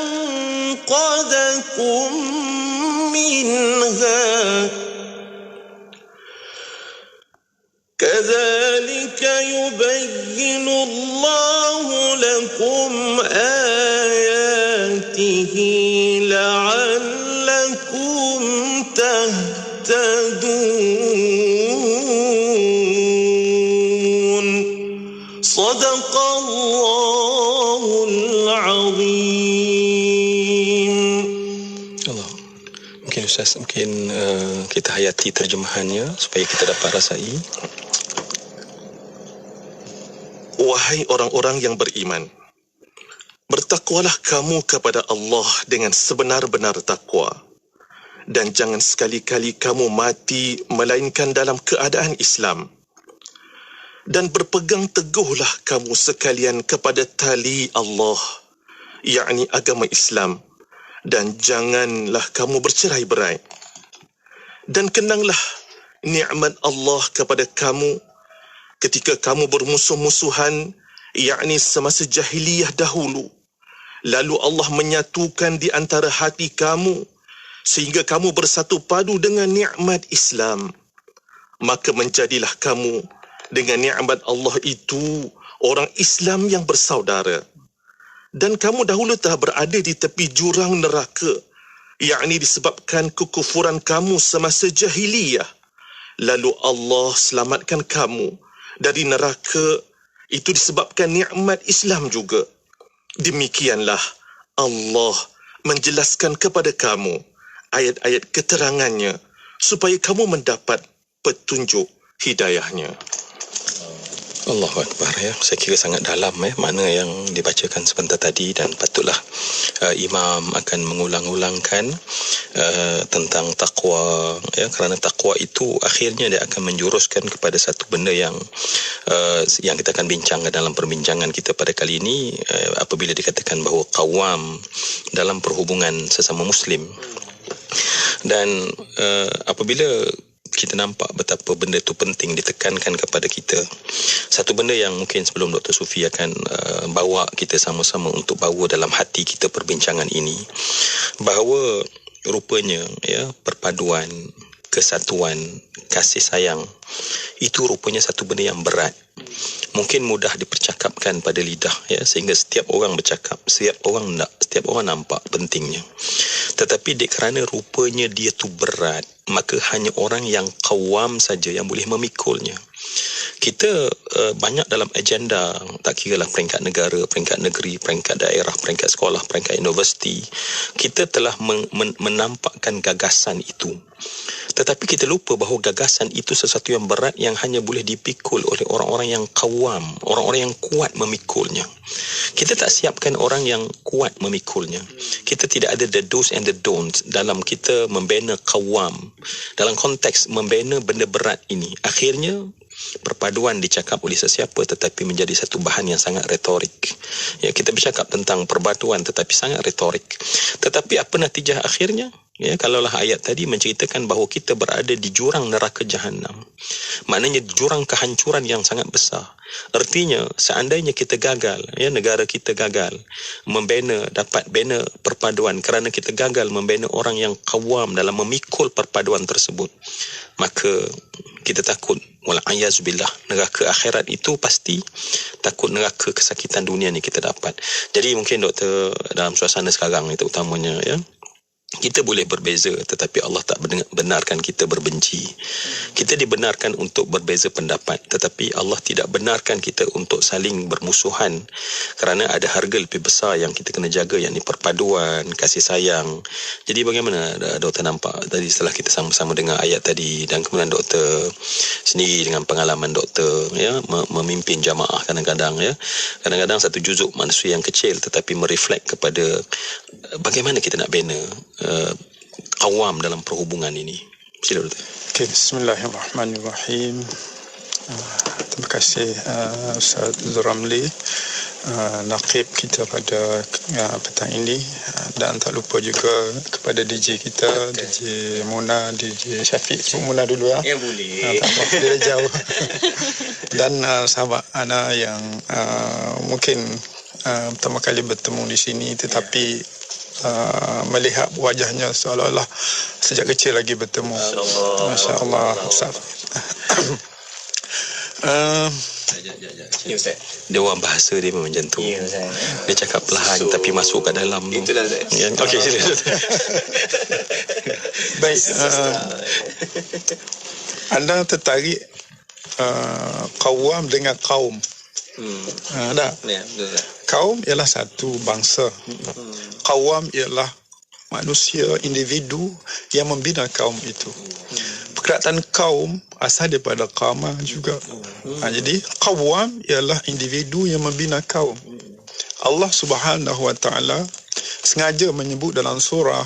منها كذلك يبين الله لكم آياته لعلكم تهتدون صدق الله العظيم. Allah. Mungkin Ustaz, kita hayati terjemahannya supaya kita dapat rasai. Wahai orang-orang yang beriman, bertakwalah kamu kepada Allah dengan sebenar-benar takwa, dan jangan sekali-kali kamu mati melainkan dalam keadaan Islam. Dan berpegang teguhlah kamu sekalian kepada tali Allah, yakni agama Islam, dan janganlah kamu bercerai-berai. Dan kenanglah nikmat Allah kepada kamu ketika kamu bermusuh-musuhan, yakni semasa jahiliyah dahulu. Lalu Allah menyatukan di antara hati kamu sehingga kamu bersatu padu dengan nikmat Islam. Maka menjadilah kamu dengan nikmat Allah itu orang Islam yang bersaudara. Dan kamu dahulu telah berada di tepi jurang neraka, yakni disebabkan kekufuran kamu semasa jahiliyah. Lalu Allah selamatkan kamu dari neraka, itu disebabkan nikmat Islam juga. Demikianlah Allah menjelaskan kepada kamu ayat-ayat keterangannya supaya kamu mendapat petunjuk hidayahnya. Allahu Akbar, ya. Saya kira sangat dalam makna yang dibacakan sebentar tadi, dan patutlah imam akan mengulang-ulangkan tentang takwa, ya, kerana takwa itu akhirnya dia akan menjuruskan kepada satu benda yang kita akan bincangkan dalam perbincangan kita pada kali ini, apabila dikatakan bahawa qawam dalam perhubungan sesama muslim. Dan apabila kita nampak betapa benda itu penting ditekankan kepada kita, satu benda yang mungkin sebelum Dr. Sufi akan bawa kita sama-sama untuk bawa dalam hati kita perbincangan ini, bahawa rupanya, ya, perpaduan, kesatuan, kasih sayang itu rupanya satu benda yang berat. Mungkin mudah dipercakapkan pada lidah, ya, sehingga setiap orang bercakap, setiap orang nampak pentingnya. Tetapi kerana rupanya dia tu berat, maka hanya orang yang qawam saja yang boleh memikulnya. Kita banyak dalam agenda, tak kiralah peringkat negara, peringkat negeri, peringkat daerah, peringkat sekolah, peringkat universiti, kita telah menampakkan gagasan itu. Tetapi kita lupa bahawa gagasan itu sesuatu yang berat yang hanya boleh dipikul oleh orang-orang yang qawam, orang-orang yang kuat memikulnya. Kita tak siapkan orang yang kuat memikulnya. Kita tidak ada the do's and the don'ts dalam kita membina qawam, dalam konteks membina benda berat ini. Akhirnya perpaduan dicakap oleh sesiapa tetapi menjadi satu bahan yang sangat retorik. Ya, kita bercakap tentang perpaduan tetapi sangat retorik. Tetapi apa natijah akhirnya? Ya, kalaulah ayat tadi menceritakan bahawa kita berada di jurang neraka jahanam, maknanya jurang kehancuran yang sangat besar. Artinya seandainya kita gagal, ya, negara kita gagal dapat bina perpaduan kerana kita gagal membina orang yang qawam dalam memikul perpaduan tersebut, maka kita takut wal'ayazubillah neraka akhirat itu pasti takut neraka kesakitan dunia ni kita dapat. Jadi mungkin doktor dalam suasana sekarang itu utamanya, ya, kita boleh berbeza tetapi Allah tak benarkan kita berbenci. Kita dibenarkan untuk berbeza pendapat tetapi Allah tidak benarkan kita untuk saling bermusuhan, kerana ada harga lebih besar yang kita kena jaga, yakni perpaduan, kasih sayang. Jadi bagaimana doktor nampak tadi setelah kita sama-sama dengar ayat tadi, dan kemudian doktor sendiri dengan pengalaman doktor, ya, memimpin jamaah kadang-kadang, ya, kadang-kadang satu juzuk manusia yang kecil tetapi mereflek kepada bagaimana kita nak bina qawam dalam perhubungan ini. Sila doktor. Okay, bismillahirrahmanirrahim. Terima kasih Ustaz Zuramli, Naqib kita pada petang ini, dan tak lupa juga kepada DJ kita, DJ Muna, DJ Syafiq. Muna dulu, ya. Ya, boleh. Tak apa, dia jauh. Dan sahabat Ana yang mungkin pertama kali bertemu di sini tetapi melihat wajahnya seolah-olah sejak kecil lagi bertemu. Masya Allah. Dia orang bahasa dia memang macam tu. Dia cakap perlahan tapi masuk kat dalam tu. Itulah Okey, sila. Baik, anda tertarik qawam dengan kaum. Tak? Ya, betul. Kaum ialah satu bangsa. Qawam ialah manusia, individu yang membina kaum itu. Perkataan kaum asal daripada qama juga. Jadi qawam ialah individu yang membina kaum. Allah Subhanahu wa taala sengaja menyebut dalam surah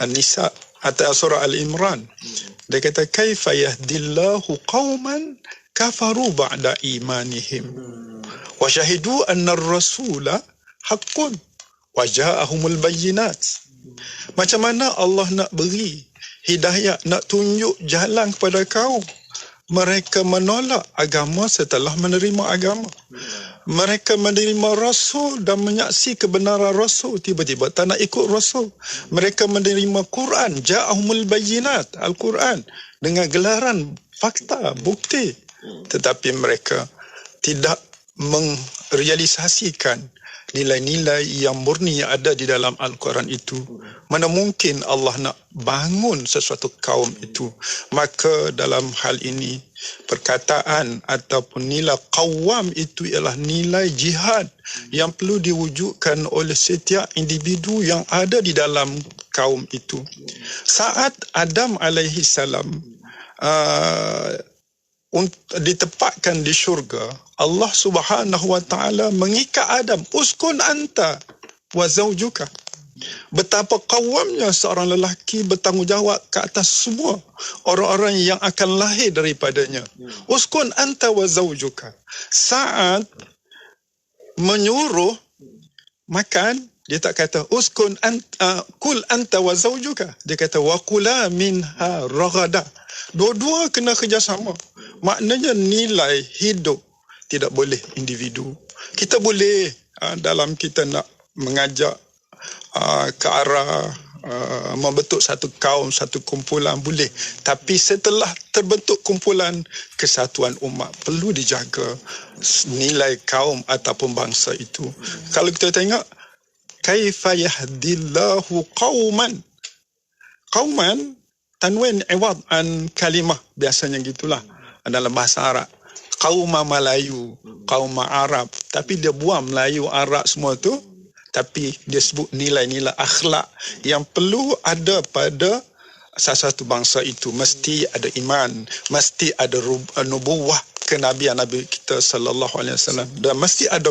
An-Nisa atau surah Al-Imran. Dia kata kaifa yahdillahu qauman kafaru ba'da imanihim wa syahidu anna ar-rasula haqqun wa ja'ahumul bayyinat. Macam mana Allah nak beri hidayah, nak tunjuk jalan kepada kau? Mereka menolak agama setelah menerima agama. Mereka menerima Rasul dan menyaksi kebenaran Rasul, tiba-tiba tak nak ikut Rasul. Mereka menerima Quran, ja'ahumul bayyinat, Al-Quran, dengan gelaran fakta, bukti. Tetapi mereka tidak merealisasikan nilai-nilai yang murni yang ada di dalam Al-Quran itu. Mana mungkin Allah nak bangun sesuatu kaum itu? Maka dalam hal ini, perkataan ataupun nilai qawwam itu ialah nilai jihad yang perlu diwujudkan oleh setiap individu yang ada di dalam kaum itu. Saat Adam alaihi salam ditempatkan di syurga, Allah Subhanahu wa taala mengikat Adam, uskun anta wa zawjuka. Betapa qawamnya seorang lelaki bertanggungjawab ke atas semua orang-orang yang akan lahir daripadanya. Uskun anta wa zawjuka. Saat menyuruh makan, dia tak kata uskun kul anta wa zawjuka. Dia kata wa kula minha ragada. Dua-dua kena kerjasama. Maknanya nilai hidup tidak boleh individu. Kita boleh dalam kita nak mengajak ke arah membentuk satu kaum, satu kumpulan, boleh. Tapi setelah terbentuk kumpulan, kesatuan umat perlu dijaga nilai kaum ataupun bangsa itu. Kalau kita tengok, kaifa yahdillahu qauman. Qauman tanwin iwad an kalimah, biasanya gitulah dalam bahasa Arab. Kaum Melayu, kaum Arab, tapi dia buang Melayu, Arab semua tu, tapi dia sebut nilai-nilai akhlak yang perlu ada pada satu bangsa itu. Mesti ada iman, mesti ada nubuwah kenabian Nabi kita sallallahu alaihi wasallam, dan mesti ada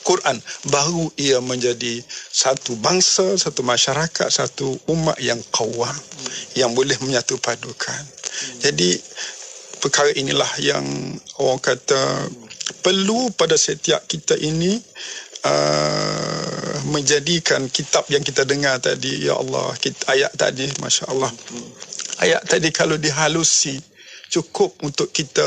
Quran, baru ia menjadi satu bangsa, satu masyarakat, satu umat yang qawam, yang boleh menyatu padukan. Jadi perkara inilah yang orang kata perlu pada setiap kita ini menjadikan kitab yang kita dengar tadi. Ya Allah, ayat tadi, Masya Allah, ayat tadi kalau dihalusi cukup untuk kita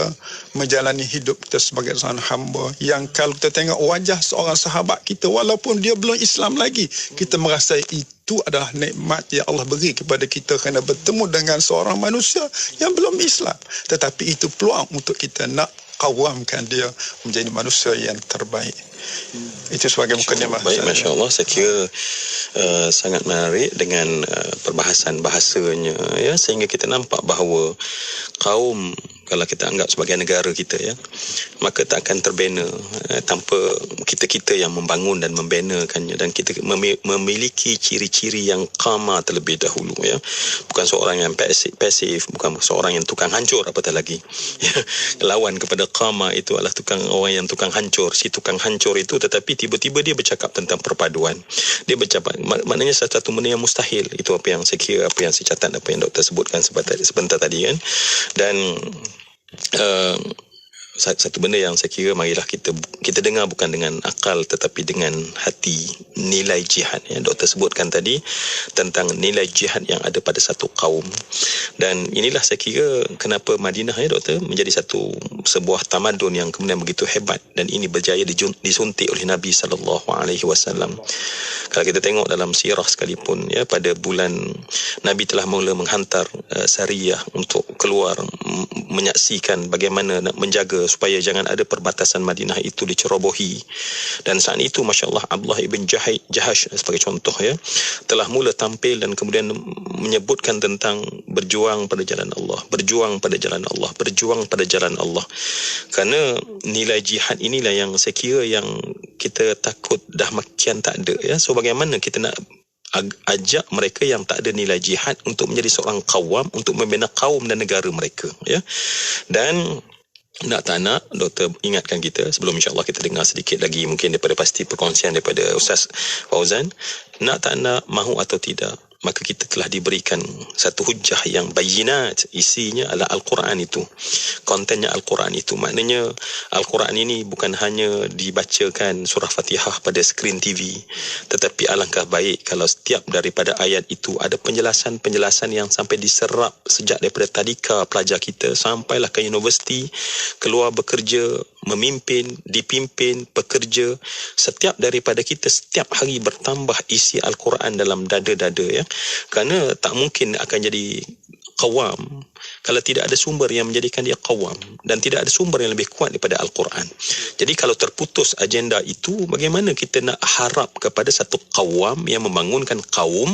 menjalani hidup kita sebagai seorang hamba, yang kalau kita tengok wajah seorang sahabat kita, walaupun dia belum Islam lagi, kita merasa itu adalah nikmat yang Allah beri kepada kita kerana bertemu dengan seorang manusia yang belum Islam. Tetapi itu peluang untuk kita nak kawamkan dia menjadi manusia yang terbaik. Itu sebagai mukadimah. Baik, Masya Allah, saya kira sangat menarik dengan perbahasan bahasanya, ya, sehingga kita nampak bahawa kaum, kalau kita anggap sebagai negara kita, ya, maka tak akan terbina tanpa kita-kita yang membangun dan membenakannya, dan kita memiliki ciri-ciri yang qama terlebih dahulu, ya. Bukan seorang yang pasif, bukan seorang yang tukang hancur, apatah lagi, ya. Lawan kepada qama itu adalah orang yang tukang hancur. Si tukang hancur itu, tetapi tiba-tiba dia bercakap tentang perpaduan. Dia bercakap, maknanya satu benda yang mustahil. Itu apa yang saya kira, apa yang saya catat, apa yang doktor sebutkan sebentar tadi, kan. Dan satu benda yang saya kira marilah kita dengar bukan dengan akal tetapi dengan hati, nilai jihad, ya. Doktor sebutkan tadi tentang nilai jihad yang ada pada satu kaum, dan inilah saya kira kenapa Madinah, ya Doktor, menjadi sebuah tamadun yang kemudian begitu hebat, dan ini berjaya disuntik oleh Nabi SAW. Kalau kita tengok dalam sirah sekalipun, ya, pada bulan Nabi telah mula menghantar sariyah untuk keluar menyaksikan bagaimana nak menjaga supaya jangan ada perbatasan Madinah itu dicerobohi. Dan saat itu, Masya Allah, Abdullah ibn Jahash sebagai contoh, ya, telah mula tampil dan kemudian menyebutkan tentang berjuang pada jalan Allah, berjuang pada jalan Allah, berjuang pada jalan Allah. Kerana nilai jihad inilah yang saya kira yang kita takut dah makian tak ada, ya. So bagaimana kita nak ajak mereka yang tak ada nilai jihad untuk menjadi seorang qawam, untuk membina kaum dan negara mereka, ya. Dan nak tak nak, Doktor ingatkan kita sebelum insya-Allah kita dengar sedikit lagi mungkin daripada pasti perkongsian daripada Ustaz Fauzan. Nak tak nak, mahu atau tidak, maka kita telah diberikan satu hujjah yang bayinat, isinya adalah Al-Quran itu, kontennya Al-Quran itu. Maknanya Al-Quran ini bukan hanya dibacakan surah Fatihah pada skrin TV, tetapi alangkah baik kalau setiap daripada ayat itu ada penjelasan-penjelasan yang sampai diserap sejak daripada tadika pelajar kita sampailah ke universiti, keluar bekerja, memimpin, dipimpin, bekerja. Setiap daripada kita setiap hari bertambah isi Al-Quran dalam dada-dada, ya. Kerana tak mungkin akan jadi qawam kalau tidak ada sumber yang menjadikan dia qawam, dan tidak ada sumber yang lebih kuat daripada Al-Quran. Jadi kalau terputus agenda itu, bagaimana kita nak harap kepada satu qawam yang membangunkan kaum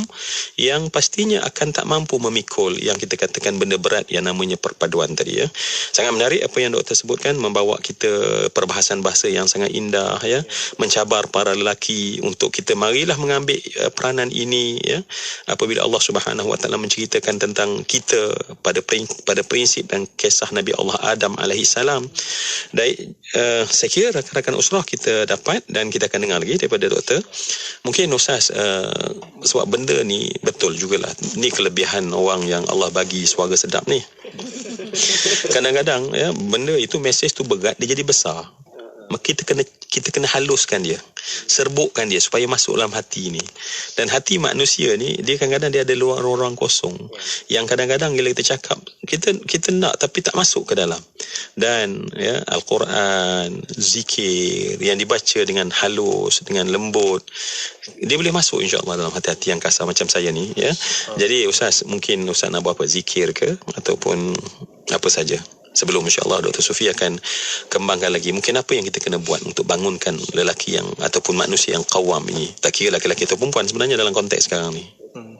yang pastinya akan tak mampu memikul yang kita katakan benda berat yang namanya perpaduan tadi, ya. Sangat menarik apa yang doktor sebutkan, membawa kita perbahasan bahasa yang sangat indah, ya, mencabar para lelaki untuk kita marilah mengambil peranan ini, ya. Apabila Allah Subhanahu Wa Taala menceritakan tentang kita pada prinsip dan kisah Nabi Allah Adam alaihi salam. Dan saya kira rakan-rakan usrah kita dapat, dan kita akan dengar lagi daripada doktor. Mungkin Ustaz, sebab benda ni betul jugalah, ni kelebihan orang yang Allah bagi suara sedap ni. Kadang-kadang, ya, benda itu, mesej tu berat, dia jadi besar. Kita kena haluskan dia, serbukkan dia supaya masuk dalam hati ni. Dan hati manusia ni, dia kadang-kadang dia ada ruang-ruang kosong yang kadang-kadang bila kita cakap, kita nak tapi tak masuk ke dalam. Dan, ya, Al-Quran, zikir yang dibaca dengan halus, dengan lembut, dia boleh masuk insya-Allah dalam hati-hati yang kasar macam saya ni, ya. Jadi Ustaz, mungkin Ustaz nak buat apa, zikir ke ataupun apa saja? Sebelum insya-Allah Dr. Sufi akan kembangkan lagi mungkin apa yang kita kena buat untuk bangunkan lelaki yang ataupun manusia yang qawam ini, tak kira lelaki atau perempuan sebenarnya dalam konteks sekarang ni.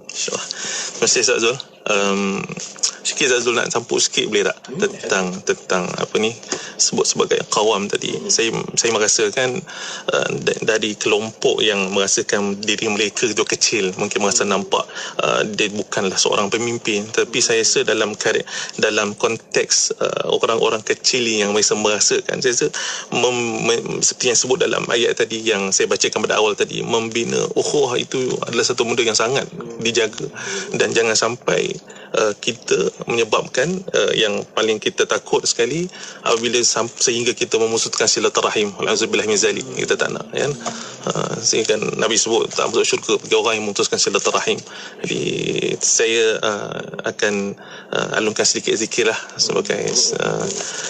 InsyaAllah. Terima kasih Ustaz Zul. Sikit Ustaz Zul nak campur sikit boleh tak tentang apa ni sebut sebagai qawam tadi. Saya merasakan dari kelompok yang merasakan diri mereka itu kecil, mungkin merasa nampak dia bukanlah seorang pemimpin, tapi saya rasa dalam konteks orang-orang kecil yang mereka merasakan, saya rasa seperti yang sebut dalam ayat tadi yang saya bacakan pada awal tadi, membina ukhuwah itu adalah satu benda yang sangat dijaga, dan jangan sampai kita menyebabkan yang paling kita takut sekali apabila sehingga kita memutuskan silaturahim. Alhamdulillah min zalik, kita tak nak, kan. Sehingga Nabi sebut tak masuk syurga bagi orang yang memutuskan silaturahim. Jadi saya akan alunkan sedikit zikir lah sebagai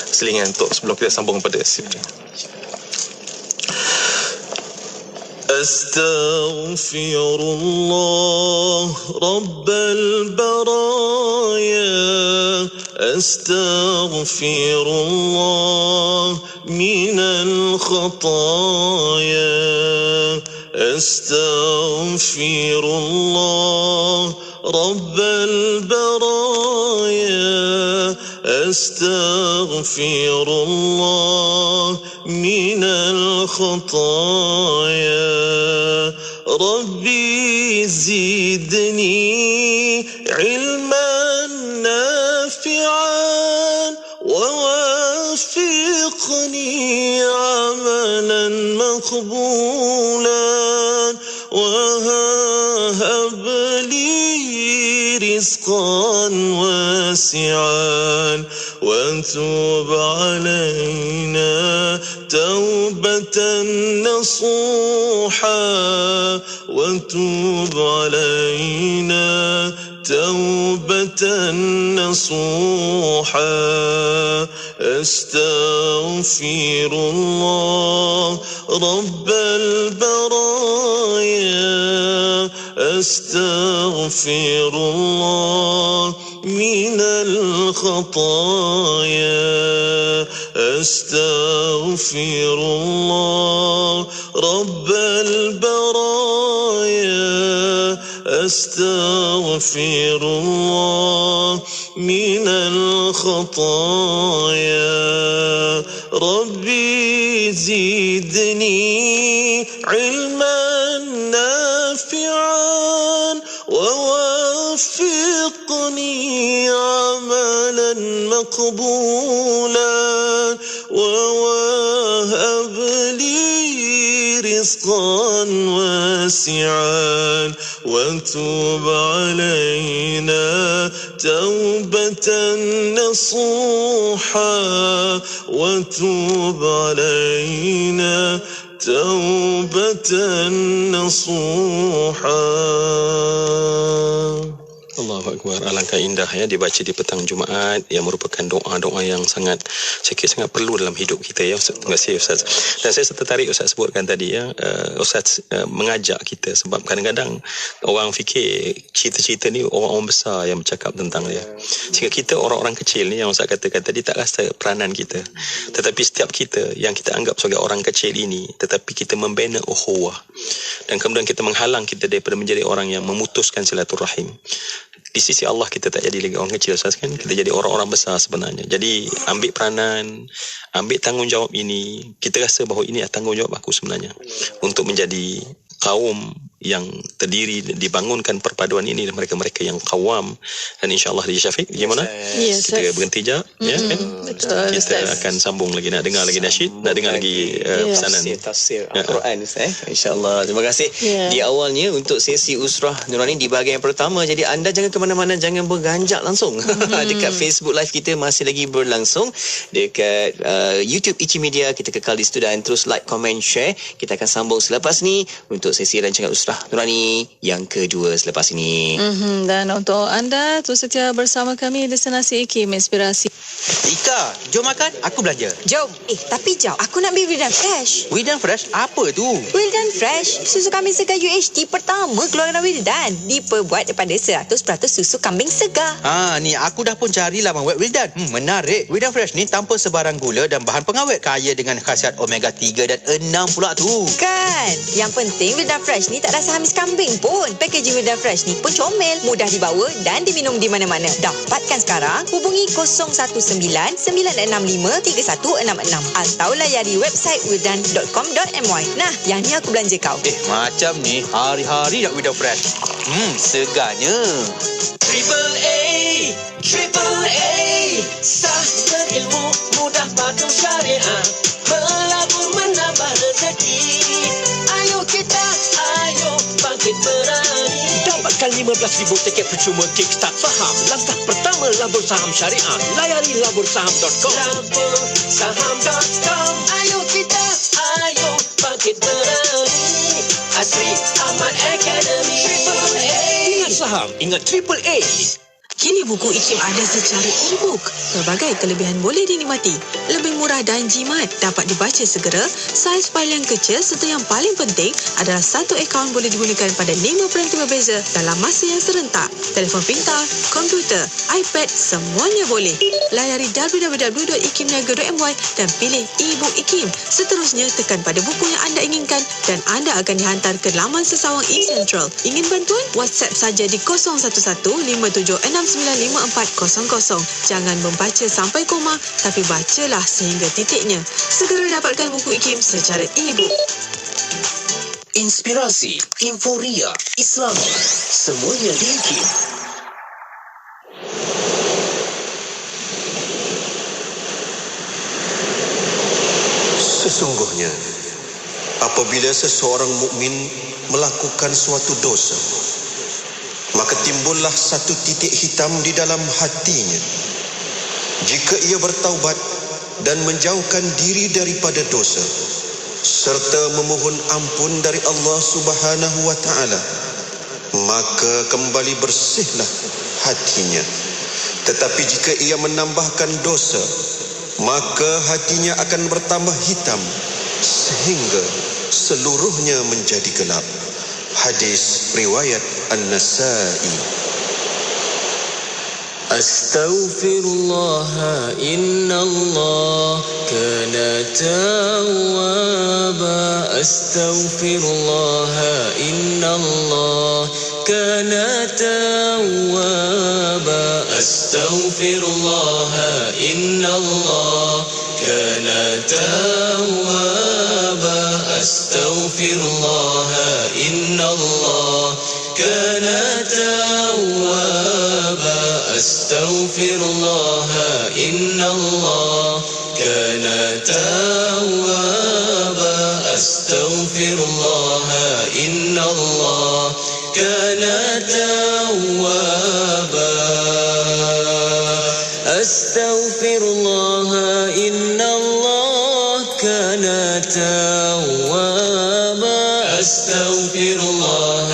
selingan untuk sebelum kita sambung pada sifat. أستغفر الله رب البرايا أستغفر الله من الخطايا أستغفر الله رب البرايا أستغفر الله من الخطايا ربي زدني علما نافعا ووفقني عملا مقبولا وهب لي رزقا واسعا وتوب علينا توبة نصوحا وتوب علينا توبة نصوحا أستغفر الله رب البرايا أستغفر الله من الخطايا أستغفر الله رب البرايا أستغفر الله من الخطايا ربي زدني علما نافعا ووفقني عملا مقبولا ووهب لي رزقا رزقا واسعا وتب علينا توبة نصوحا وتب علينا توبة نصوحا. Allahu Akbar. Alangkah indah ya dibaca di petang Jumaat yang merupakan doa-doa yang sangat saya kira sangat perlu dalam hidup kita ya. Terima kasih Ustaz. Dan saya tertarik Ustaz sebutkan tadi ya, Ustaz mengajak kita sebab kadang-kadang orang fikir cerita-cerita ni orang-orang besar yang bercakap tentang dia. Sehingga kita orang-orang kecil ni yang Ustaz katakan tadi tak rasa peranan kita. Tetapi setiap kita yang kita anggap sebagai orang kecil ini tetapi kita membina ukhuwah dan kemudian kita menghalang kita daripada menjadi orang yang memutuskan silaturahim. Di sisi Allah kita tak jadi lagi orang kecil Ustaz kan, kita jadi orang-orang besar sebenarnya. Jadi ambil peranan, ambil tanggungjawab ini. Kita rasa bahawa ini adalah tanggungjawab aku sebenarnya untuk menjadi kaum yang terdiri, dibangunkan perpaduan ini dan mereka-mereka yang kawam. Dan insyaAllah di Syafiq gimana? Yes, kita berhenti sekejap ya kan? Betul, kita akan sambung lagi, nak dengar lagi nasyid, nak dengar lagi pesanan tafsir Al-Quran insyaAllah. Terima kasih. Di awalnya untuk sesi Usrah Nurani di bahagian pertama, jadi anda jangan ke mana-mana, jangan berganjak langsung dekat Facebook Live kita masih lagi berlangsung, dekat YouTube IKIM Media kita kekal di situ dan terus like, comment, share. Kita akan sambung selepas ni untuk sesi rancangan Usrah Nurani yang kedua selepas ini. Dan untuk anda terus setia bersama kami destinasi IKIM Inspirasi. Ika, jom makan, aku belanja. Jom. Tapi jom, aku nak beli Wildan Fresh. Wildan Fresh, apa tu? Wildan Fresh, susu kambing segar UHT pertama keluaran Wildan. Diperbuat daripada 100% susu kambing segar. Ni aku dah pun cari laman web Wildan. Menarik. Wildan Fresh ni tanpa sebarang gula dan bahan pengawet, kaya dengan khasiat omega 3 dan 6 pula tu. Kan? Yang penting Wildan Fresh ni tak rasa hamis kambing pun. Packaging Wildan Fresh ni pun comel, mudah dibawa dan diminum di mana-mana. Dapatkan sekarang, hubungi 019-965-3166 atau layari website wildan.com.my. Nah, yang ni aku belanja kau. Macam ni hari-hari nak Wildan Fresh. Segarnya. Triple A, sah berilmu, mudah patuh syariah, melabur menambah rezeki. Ayo bangkit berani. Dapatkan 15,000 tiket percuma Kickstart Saham. Langkah pertama labur saham syariah. Layari labursaham.com. Labursaham.com. Ayo bangkit berani. Asri Ahmad Academy. Triple A. Ingat saham, ingat Triple A. Kini buku IKIM ada secara e-book. Pelbagai kelebihan boleh dinikmati. Lebih murah dan jimat, dapat dibaca segera, saiz file yang kecil serta yang paling penting adalah satu akaun boleh digunakan pada 5 peranti berbeza dalam masa yang serentak. Telefon pintar, komputer, iPad, semuanya boleh. Layari www.ikimniaga.my dan pilih e-book IKIM. Seterusnya tekan pada buku yang anda inginkan dan anda akan dihantar ke laman sesawang e-Central. Ingin bantuan? WhatsApp saja di 011-576-9540. Jangan membaca sampai koma, tapi bacalah sehingga titiknya. Segera dapatkan buku IKIM secara e-book. Inspirasi, Inforia, Islam, semuanya di IKIM. Sesungguhnya, apabila seseorang mukmin melakukan suatu dosa, maka timbullah satu titik hitam di dalam hatinya. Jika ia bertaubat dan menjauhkan diri daripada dosa, serta memohon ampun dari Allah Subhanahu wa Ta'ala, maka kembali bersihlah hatinya. Tetapi jika ia menambahkan dosa, maka hatinya akan bertambah hitam sehingga seluruhnya menjadi gelap. Hadis riwayat An-Nasa'i. Astaghfirullah, innallah kana tawwaba. Astaghfirullah, innallah kana tawwaba. Astaghfirullah, innallah kana tawwaba. Astaghfirullah, innallah kana tawwaba. Astaghfirullah, innallah kana tawwaba. Astaghfirullah, إن الله كان توابا أستغفر الله إن الله كان توابا أستغفر الله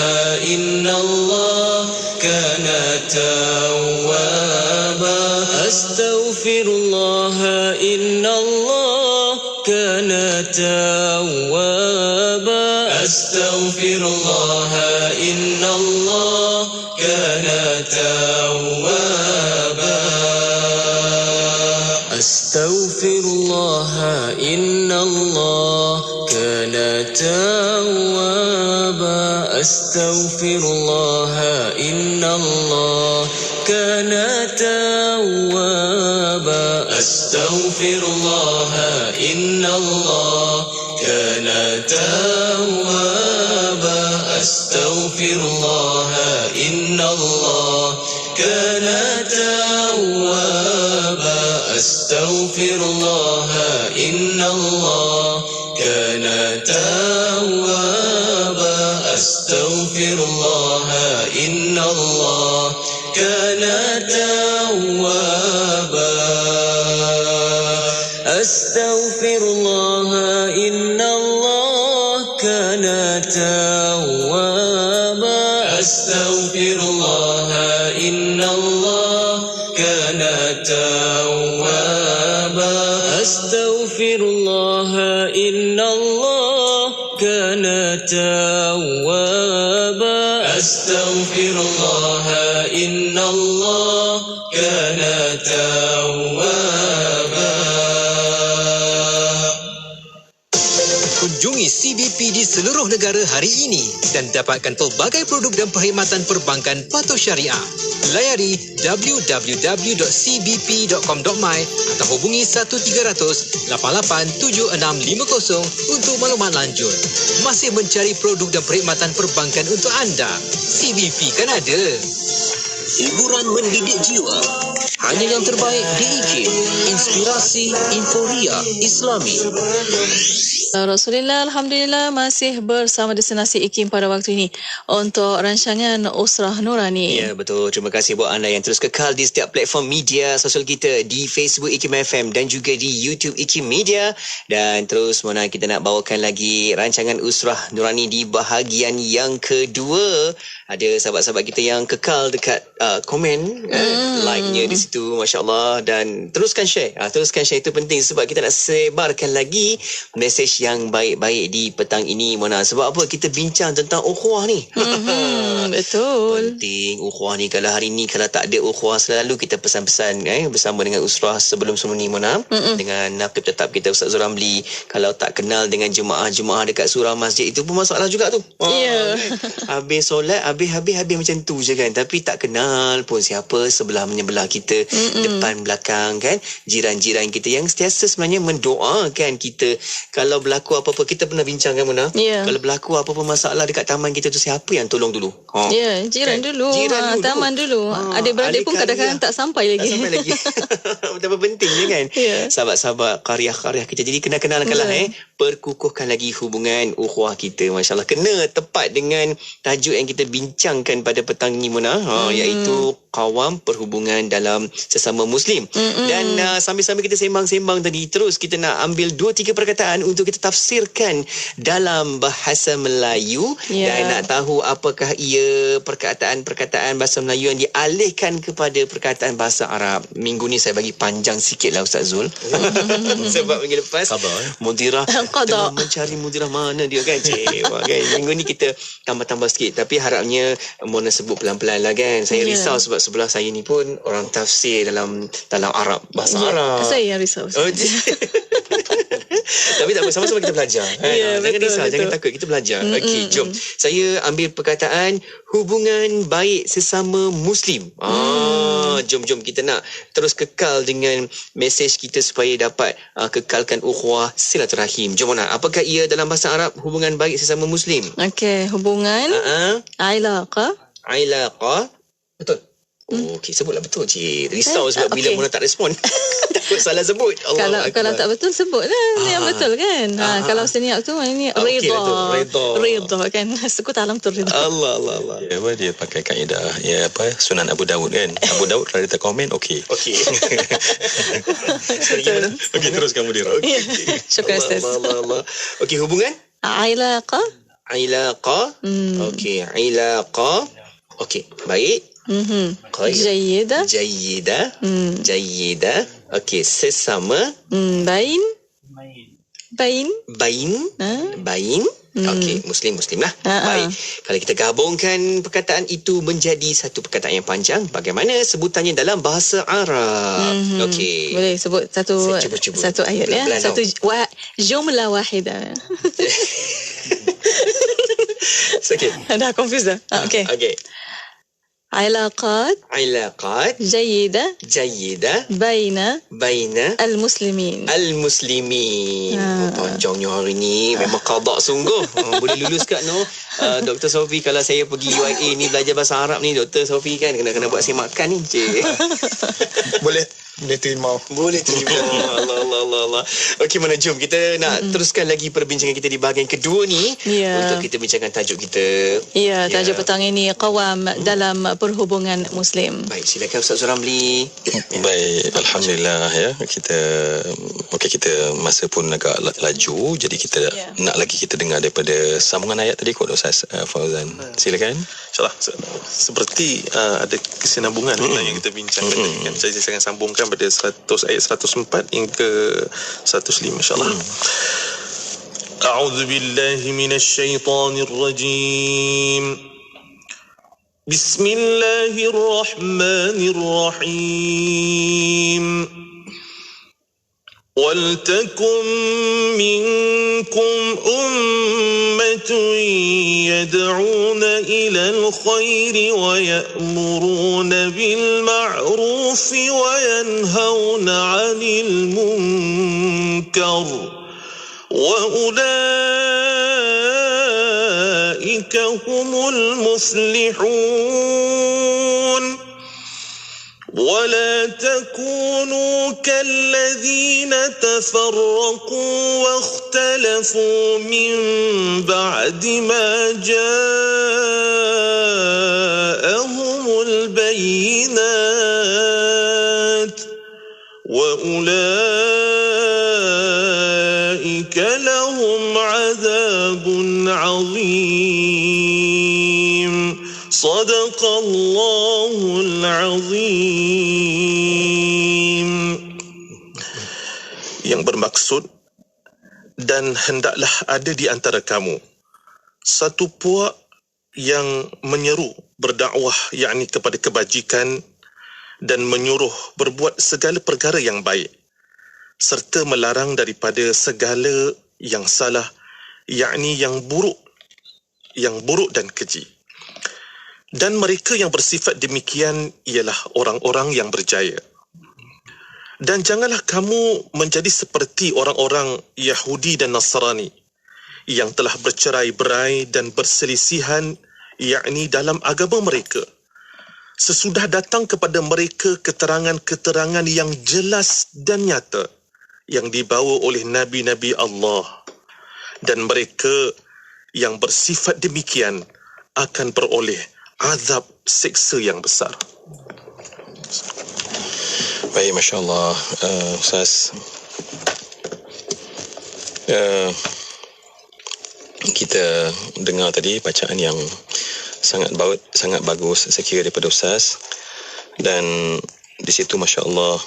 إن الله كان توابا أستغفر الله إن الله كان توابا أستغفر الله إن الله كان توابا أستغفر الله إن الله كان توابا أستغفر الله إن الله كان توابا أستغفر الله إن الله كان توابا أستغفر الله إن الله كان توابا أستغفر الله إن الله كان توابا أستغفر الله إن الله كان توابا أستغفر الله إن الله كان توابا أستغفر الله إن الله كان توابا أستغفر الله إن الله كان توابا أستغفر الله إن الله كان توابا. Kunjungi CBP di seluruh negara hari ini dan dapatkan pelbagai produk dan perkhidmatan perbankan patuh syariah. Layari www.cbp.com.my atau hubungi 1300 887650 untuk maklumat lanjut. Masih mencari produk dan perkhidmatan perbankan untuk anda? CBP kan ada. Hiburan mendidik jiwa. Hanya yang terbaik di IKIM. Inspirasi Inforia Islami. Rasulullah, Alhamdulillah masih bersama destinasi IKIM pada waktu ini untuk rancangan Usrah Nurani. Ya, betul. Terima kasih buat anda yang terus kekal di setiap platform media sosial kita, di Facebook IKIM FM dan juga di YouTube IKIM Media. Dan terus mana kita nak bawakan lagi rancangan Usrah Nurani di bahagian yang kedua. Ada sahabat-sahabat kita yang kekal dekat komen, like-nya di situ, Masya Allah. Dan teruskan share. Teruskan share, itu penting sebab kita nak sebarkan lagi mesej yang baik-baik di petang ini, Mona. Sebab apa? Kita bincang tentang ukhuwah ni. Betul. Penting ukhuwah ni. Kalau hari ni, kalau tak ada ukhuwah, selalu kita pesan-pesan bersama dengan usrah sebelum-sebelum ni, Mona. Dengan naqib tetap kita, Ustaz Zuramli. Kalau tak kenal dengan jemaah-jemaah dekat surau masjid, itu pun masalah juga tu. Ya. Habis solat, habis macam tu je kan. Tapi tak kenal pun siapa sebelah menyebelah kita, depan belakang kan, jiran-jiran kita yang sentiasa sebenarnya mendoakan kita. Kalau berlaku apa-apa, kita pernah bincang kan, Mona? Kalau berlaku apa-apa masalah dekat taman kita tu, siapa yang tolong dulu? Jiran kan? dulu, taman dulu. Adik-beradik pun kadang-kadang tak sampai lagi. Betapa pentingnya kan. Sahabat-sahabat qaryah kita. Jadi kenal-kenalkanlah perkukuhkan lagi hubungan ukhuwah kita. Masya Allah. Kena tepat dengan tajuk yang kita bincangkan pada petang ini, Mona, iaitu qawam perhubungan dalam sesama Muslim. Dan sambil-sambil kita sembang-sembang tadi, terus kita nak ambil 2-3 perkataan untuk kita tafsirkan dalam bahasa Melayu. Dan nak tahu apakah ia perkataan-perkataan bahasa Melayu yang dialihkan kepada perkataan bahasa Arab. Minggu ni saya bagi panjang sikit lah, Ustaz Zul. Sebab minggu lepas Mudirah tengah mencari mudirah mana dia kan. Kan? Minggu ni kita tambah-tambah sikit. Tapi harapnya Mona sebut pelan-pelan lah kan. Saya risau sebab sebelah saya ni pun orang tafsir dalam Arab, bahasa Arab. Saya yang risau. Tapi tak apa, sama-sama kita belajar. Jangan risau, jangan takut, kita belajar. Okey, jom. Saya ambil perkataan hubungan baik sesama Muslim. Jom kita nak terus kekal dengan mesej kita supaya dapat kekalkan ukhuwah silaturahim. Jom, Mona. Apakah ia dalam bahasa Arab hubungan baik sesama Muslim? Okey, hubungan ilaqah. Betul. Okey, sebutlah betul cik. Risau sebab bila Mona tak respon. Takut salah sebut. Kalau tak betul sebutlah yang betul kan. Kalau seniap tu ini Ridha kan. Suku talam tu Ridha. Allah. Ya, dia pakai kaedah Sunan Abu Daud kan. Abu Daud kalau dia komen okey. Okey. Okey, teruskan Mudir. Syukur Ustaz. Allah. Okey, hubungan? Ilaqah. Okey, ilaqah. Okey, baik. Jayyida. Okey, sesama. Bain. Okey, Muslim lah. Baik. Kalau kita gabungkan perkataan itu menjadi satu perkataan yang panjang, bagaimana sebutannya dalam bahasa Arab? Okey. Boleh sebut satu ayat ya. Pelan-pelan Satu jumlah wahidah. Sikit. Dah confused dah. Okey. علاقات جيدة بين المسلمين. Panjangnya hari ni memang qada sungguh. Boleh lulus kat Dr. Sofi. Kalau saya pergi UIA ni belajar bahasa Arab ni, Dr. Sofi kan kena buat semakan ni cik. Boleh terima. Allah. Okey, mana jom kita nak teruskan lagi perbincangan kita di bahagian kedua ni untuk kita bincangkan tajuk kita. Tajuk petang ini qawam dalam perhubungan Muslim. Baik, silakan Ustaz Zuramli. Baik, alhamdulillah ya. Kita masa pun agak laju, jadi kita nak lagi kita dengar daripada sambungan ayat tadi kot Ustaz Fauzan. Silakan. InsyaAllah. Seperti ada kesinambungan yang kita bincangkan tadi kan. Jadi saya akan sambungkan pada ayat 104 hingga 105 insyaAllah. A'udzu billahi minasyaitonir rajim. Bismillahirrahmanirrahim. وَلْتَكُنْ مِنْكُمْ أُمَّةٌ يَدْعُونَ إِلَى الْخَيْرِ وَيَأْمُرُونَ بِالْمَعْرُوفِ وَيَنْهَوْنَ عَنِ الْمُنْكَرِ وَأُولَئِكَ هُمُ الْمُفْلِحُونَ ولا تكونوا كالذين تفرقوا واختلفوا من بعد ما جاءهم البينات وأولئك لهم عذاب عظيم صدق الله العظيم. Yang bermaksud, dan hendaklah ada di antara kamu satu puak yang menyeru berdakwah yakni kepada kebajikan dan menyuruh berbuat segala perkara yang baik serta melarang daripada segala yang salah yakni yang buruk dan keji. Dan mereka yang bersifat demikian ialah orang-orang yang berjaya. Dan janganlah kamu menjadi seperti orang-orang Yahudi dan Nasrani yang telah bercerai-berai dan berselisihan yakni dalam agama mereka. Sesudah datang kepada mereka keterangan-keterangan yang jelas dan nyata yang dibawa oleh Nabi-Nabi Allah. Dan mereka yang bersifat demikian akan peroleh azab seksa yang besar. Baik, Masya Allah, Ustaz. Kita dengar tadi bacaan yang sangat bagus saya kira daripada Ustaz, dan di situ Masya Allah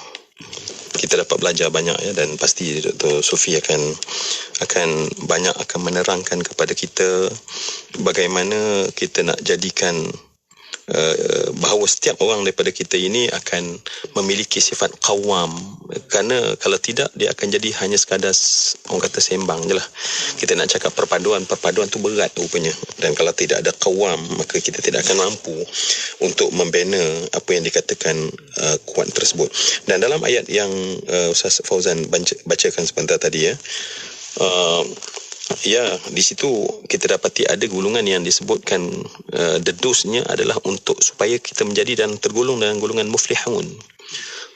kita dapat belajar banyak ya, dan pasti Dr. Sofi akan menerangkan kepada kita bagaimana kita nak jadikan bahawa setiap orang daripada kita ini akan memiliki sifat qawam, kerana kalau tidak dia akan jadi hanya sekadar orang kata sembang je lah. Kita nak cakap perpaduan tu berat rupanya, dan kalau tidak ada qawam maka kita tidak akan mampu untuk membina apa yang dikatakan kuat tersebut. Dan dalam ayat yang Ustaz Fauzan bacakan sebentar tadi ya, Ya, di situ kita dapati ada golongan yang disebutkan dedusnya adalah untuk supaya kita menjadi dan tergolong dalam golongan muflihun.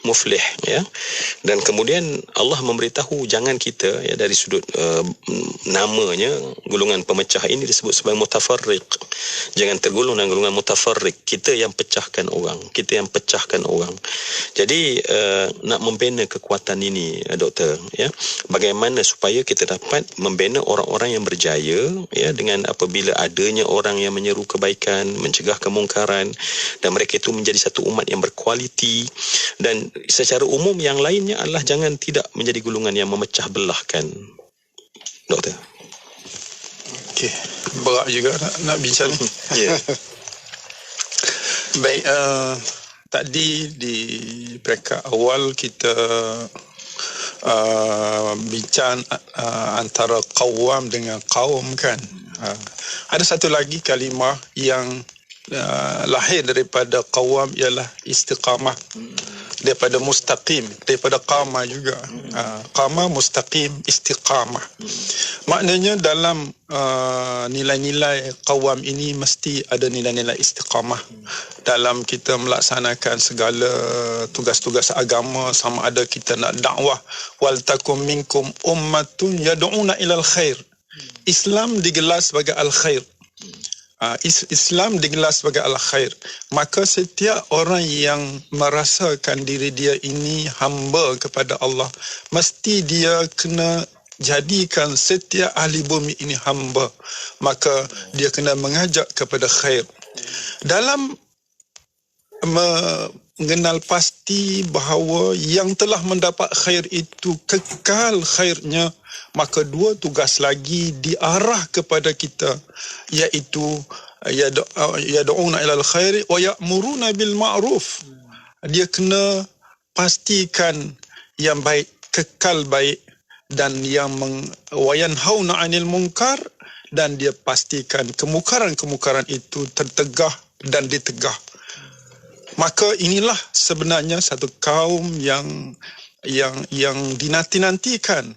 Muflih, ya. Dan kemudian Allah memberitahu jangan kita, ya, dari sudut namanya golongan pemecah ini disebut sebagai mutafarriq. Jangan tergolong dalam golongan mutafarriq. Kita yang pecahkan orang, kita yang pecahkan orang. Jadi nak membina kekuatan ini, doktor, ya, bagaimana supaya kita dapat membina orang-orang yang berjaya, ya, dengan apabila adanya orang yang menyeru kebaikan, mencegah kemungkaran, dan mereka itu menjadi satu umat yang berkualiti. Dan secara umum yang lainnya adalah jangan tidak menjadi golongan yang memecah belahkan, doktor. Okey, berat juga nak bincang ni. Ya. Baik, tadi di peringkat awal kita bincang antara qawam dengan qaum, kan. Ada satu lagi kalimah yang lahir daripada qawam ialah istiqamah, daripada mustaqim, daripada qama juga. Qama, mustaqim, istiqamah. Maknanya dalam nilai-nilai qawam ini mesti ada nilai-nilai istiqamah dalam kita melaksanakan segala tugas-tugas agama, sama ada kita nak dakwah, wal takum minkum ummatun yad'una ilal khair. Islam digelar sebagai al-khair. Islam digelar sebagai al-khair. Maka setiap orang yang merasakan diri dia ini hamba kepada Allah, mesti dia kena jadikan setiap ahli bumi ini hamba. Maka dia kena mengajak kepada khair. Dalam mengenal pasti bahawa yang telah mendapat khair itu kekal khairnya, maka dua tugas lagi diarah kepada kita, iaitu yad'una ilal khairi wa ya'muruna bil ma'ruf. Dia kena pastikan yang baik, kekal baik, dan yang wayanhauna 'anil munkar, dan dia pastikan kemungkaran-kemungkaran itu tertegah dan ditegah. Maka inilah sebenarnya satu kaum yang dinanti-nantikan.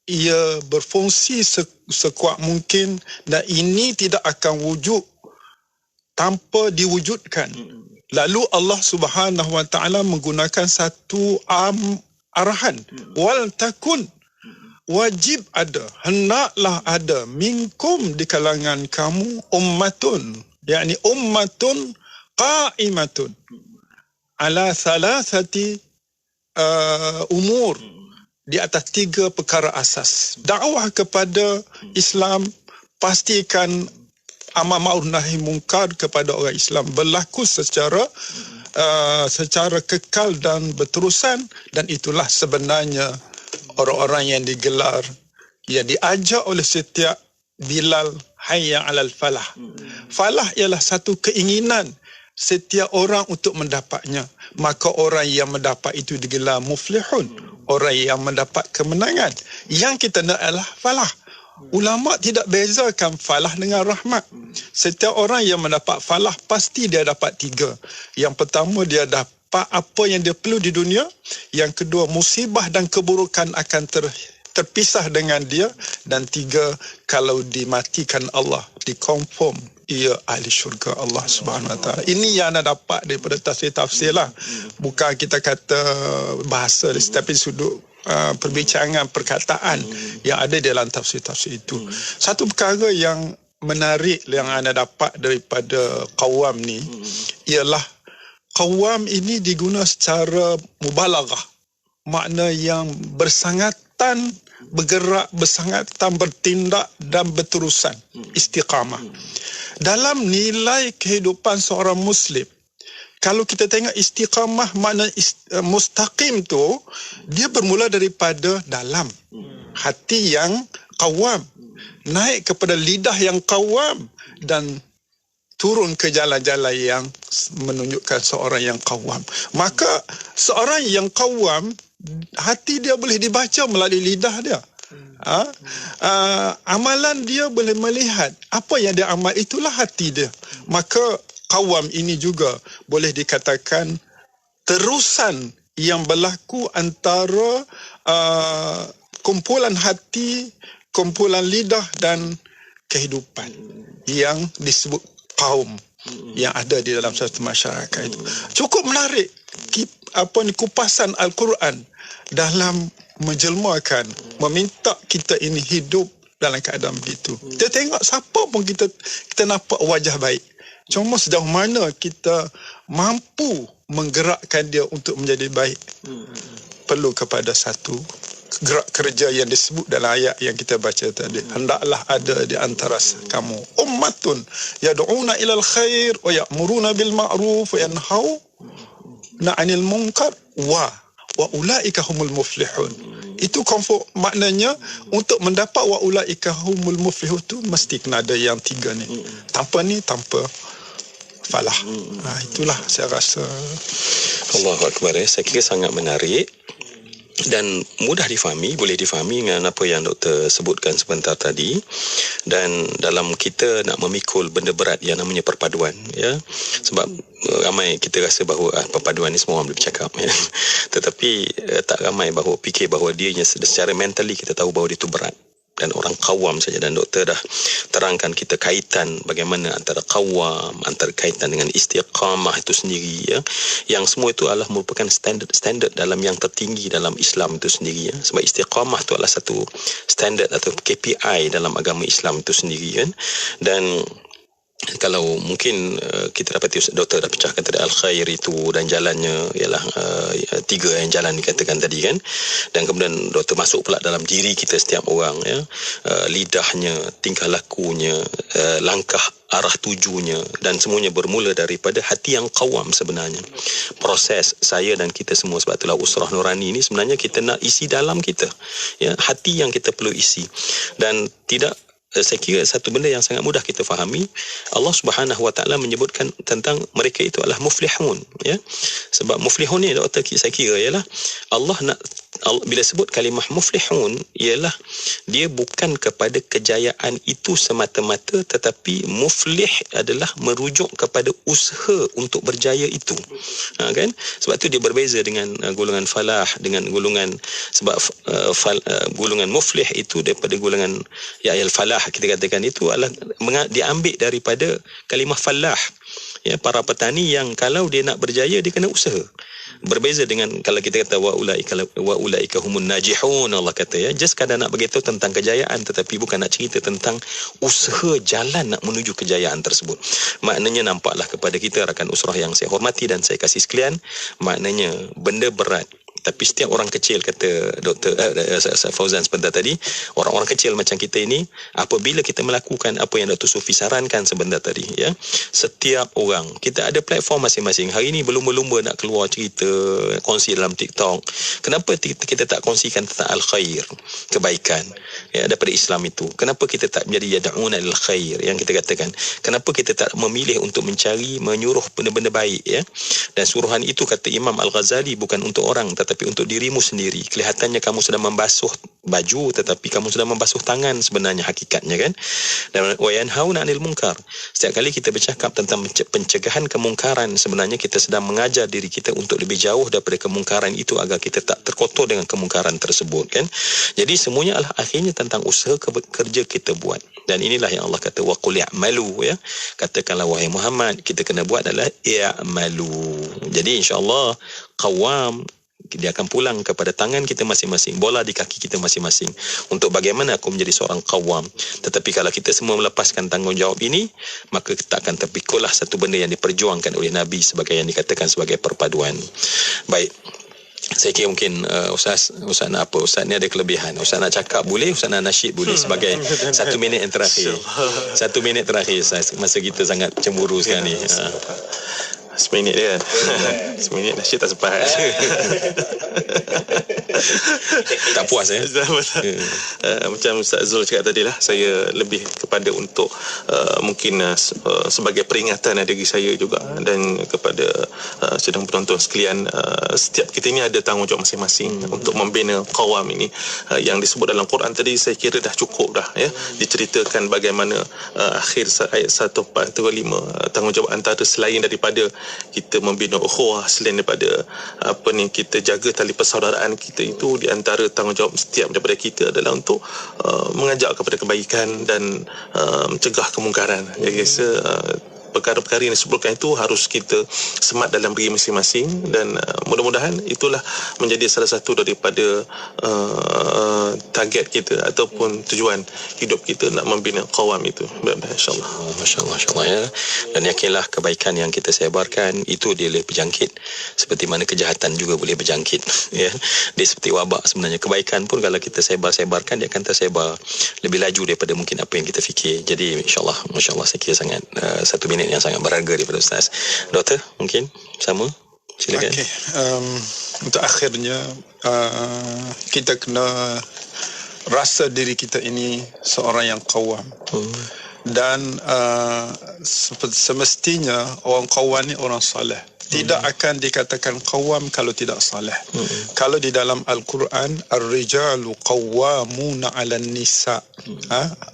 Ia berfungsi sekuat mungkin, dan ini tidak akan wujud tanpa diwujudkan. Lalu Allah Subhanahu Wa Taala menggunakan satu arahan, wal takun, wajib ada, hendaklah ada, minkum, di kalangan kamu, ummatun, yakni ummatun qa'imatun ala thalathati umur, di atas 3 perkara asas. Dakwah kepada Islam, pastikan amar ma'ruf nahi munkar kepada orang Islam berlaku secara kekal dan berterusan, dan itulah sebenarnya orang-orang yang digelar, yang diajak oleh setiap Bilal, hayya 'alal falah. Falah ialah satu keinginan setiap orang untuk mendapatnya. Maka orang yang mendapat itu digelar muflihun, orang yang mendapat kemenangan. Yang kita nak adalah falah. Ulama tidak bezakan falah dengan rahmat. Setiap orang yang mendapat falah pasti dia dapat 3. Yang pertama, dia dapat apa yang dia perlu di dunia. Yang kedua, musibah dan keburukan akan terpisah dengan dia. Dan 3, kalau dimatikan Allah, dikonfirm ia ahli syurga Allah Subhanahu Wa Taala. Ini yang anda dapat daripada tafsir-tafsir lah. Bukan kita kata bahasa, tapi sudut perbincangan, perkataan yang ada dalam tafsir-tafsir itu. Satu perkara yang menarik yang anda dapat daripada qawam ni ialah qawam ini diguna secara mubalaghah, makna yang bersangatan, bergerak bersangatan, bertindak dan berterusan, istiqamah. Dalam nilai kehidupan seorang Muslim, kalau kita tengok istiqamah, makna mustaqim tu, dia bermula daripada dalam hati yang qawam, naik kepada lidah yang qawam, dan turun ke jalan-jalan yang menunjukkan seorang yang qawam. Maka seorang yang qawam, hati dia boleh dibaca melalui lidah dia. Amalan dia boleh melihat apa yang dia amal, itulah hati dia. Maka qawam ini juga boleh dikatakan terusan yang berlaku antara kumpulan hati, kumpulan lidah dan kehidupan yang disebut kaum yang ada di dalam satu masyarakat itu. Cukup menarik kupasan Al-Quran dalam menjelmakan, meminta kita ini hidup dalam keadaan begitu. Kita tengok siapa pun kita nampak wajah baik. Cuma sejauh mana kita mampu menggerakkan dia untuk menjadi baik, perlu kepada satu gerak kerja yang disebut dalam ayat yang kita baca tadi. Hendaklah ada di antara kamu ummatun yad'una ilal khair wa ya'muruna bil ma'ruf wa yanhauna 'anil munkar wa ulaika humul muflihun. Itu maknanya untuk mendapat wa ulaika humul muflihun tu mesti kena ada yang tiga ni. Tanpa ni tanpa falah. Itulah saya rasa. Allahu Akbar. Saya kira sangat menarik dan mudah difahami, boleh difahami dengan apa yang doktor sebutkan sebentar tadi. Dan dalam kita nak memikul benda berat yang namanya perpaduan, ya, sebab ramai kita rasa bahawa perpaduan ni semua orang boleh bercakap, ya. Tetapi tak ramai bahawa fikir bahawa dia secara mentally kita tahu bahawa dia itu berat. Dan orang kawam saja, dan doktor dah terangkan kita kaitan bagaimana antara kawam, antara kaitan dengan istiqamah itu sendiri, ya, yang semua itu adalah merupakan standard dalam yang tertinggi dalam Islam itu sendiri, ya. Sebab istiqamah itu adalah satu standard atau KPI dalam agama Islam itu sendiri, kan. Dan kalau mungkin kita dapati doktor dah pecahkan tadi al-khair itu, dan jalannya ialah tiga yang jalan dikatakan tadi, kan. Dan kemudian doktor masuk pula dalam diri kita setiap orang, ya, lidahnya, tingkah lakunya, langkah arah tujunya, dan semuanya bermula daripada hati yang qawam sebenarnya. Proses saya dan kita semua, sebab itulah usrah nurani ini sebenarnya kita nak isi dalam kita, ya, hati yang kita perlu isi. Dan tidak, saya kira satu benda yang sangat mudah kita fahami, Allah Subhanahu Wa Taala menyebutkan tentang mereka itu adalah muflihun, ya. Sebab muflihun ni doktor saya kira ialah Allah nak, bila sebut kalimah muflihun, ialah dia bukan kepada kejayaan itu semata-mata, tetapi muflih adalah merujuk kepada usaha untuk berjaya itu, kan. Sebab tu dia berbeza dengan golongan falah, dengan golongan, sebab golongan muflih itu daripada golongan ya'il falah, kita katakan itu adalah diambil daripada kalimah falah, ya, para petani yang kalau dia nak berjaya dia kena usaha. Berbeza dengan kalau kita kata wa ulaika humun najihun, Allah kata, ya, just kadang nak beritahu tentang kejayaan, tetapi bukan nak cerita tentang usaha jalan nak menuju kejayaan tersebut. Maknanya nampaklah kepada kita rakan usrah yang saya hormati dan saya kasih sekalian, maknanya benda berat, tapi setiap orang kecil, kata Dr. Fauzan sebentar tadi, orang-orang kecil macam kita ini, apabila kita melakukan apa yang Dr. Sufi sarankan sebentar tadi, ya, setiap orang, kita ada platform masing-masing. Hari ini berlumba-lumba nak keluar cerita, kongsi dalam TikTok. Kenapa kita tak kongsikan tentang al-khair, kebaikan, ya, daripada Islam itu? Kenapa kita tak menjadi yad'una lil khair yang kita katakan? Kenapa kita tak memilih untuk mencari, menyuruh benda-benda baik, ya? Dan suruhan itu, kata Imam Al-Ghazali, bukan untuk orang tetapi untuk dirimu sendiri. Kelihatannya kamu sedang membasuh baju, tetapi kamu sedang membasuh tangan sebenarnya hakikatnya, kan. Dan wa yanhauna 'anil munkar, setiap kali kita bercakap tentang pencegahan kemungkaran, sebenarnya kita sedang mengajar diri kita untuk lebih jauh daripada kemungkaran itu agar kita tak terkotor dengan kemungkaran tersebut, kan. Jadi semuanya adalah akhirnya tentang usaha kerja kita buat. Dan inilah yang Allah kata wa qul i'malu, ya, katakanlah wahai Muhammad, kita kena buat adalah i'malu. Jadi insya-Allah qawam, dia akan pulang kepada tangan kita masing-masing, bola di kaki kita masing-masing, untuk bagaimana aku menjadi seorang qawam. Tetapi kalau kita semua melepaskan tanggungjawab ini, maka kita akan terpikullah satu benda yang diperjuangkan oleh Nabi sebagai yang dikatakan sebagai perpaduan. Baik, saya kira mungkin Ustaz nak apa? Ustaz ni ada kelebihan. Ustaz nak cakap boleh, Ustaz nak nasyid boleh, sebagai 1 minit yang terakhir. 1 minit terakhir, Ustaz, masa kita sangat cemburu sekarang ni. Seminit dia kan. Seminit nasyid tak sempat. Tak puas, ya? Macam Ustaz Zul cakap tadi lah, saya lebih kepada untuk mungkin sebagai peringatan diri saya juga, dan kepada sedang penonton sekalian, setiap kita ini ada tanggungjawab masing-masing untuk membina qawam ini. Yang disebut dalam Quran tadi saya kira dah cukup dah, ya. Diceritakan bagaimana akhir ayat 145, tanggungjawab antara selain daripada kita membina ukhuwah, selain daripada kita jaga tali persaudaraan kita, itu di antara tanggungjawab setiap daripada kita adalah untuk mengajak kepada kebaikan dan mencegah kemungkaran. Jadi perkara-perkara yang disebutkan itu harus kita semat dalam diri masing-masing, dan mudah-mudahan itulah menjadi salah satu daripada target kita ataupun tujuan hidup kita, nak membina qawam itu. InsyaAllah. Masya-Allah ya. Dan yakinlah kebaikan yang kita sebarkan itu dia boleh berjangkit, seperti mana kejahatan juga boleh berjangkit ya. Dia seperti wabak sebenarnya. Kebaikan pun kalau kita sebarkan, dia akan tersebar lebih laju daripada mungkin apa yang kita fikir. Jadi insya-Allah, masya-Allah, saya kira sangat 1 minit yang sangat berharga daripada Ustaz. Doktor, mungkin sama? Silakan. Okey, untuk akhirnya kita kena rasa diri kita ini seorang yang qawam. Dan semestinya orang qawam ni orang soleh. Tidak akan dikatakan qawam kalau tidak saleh. Kalau di dalam Al-Quran, ar-rijalu qawwamuna 'alan nisa.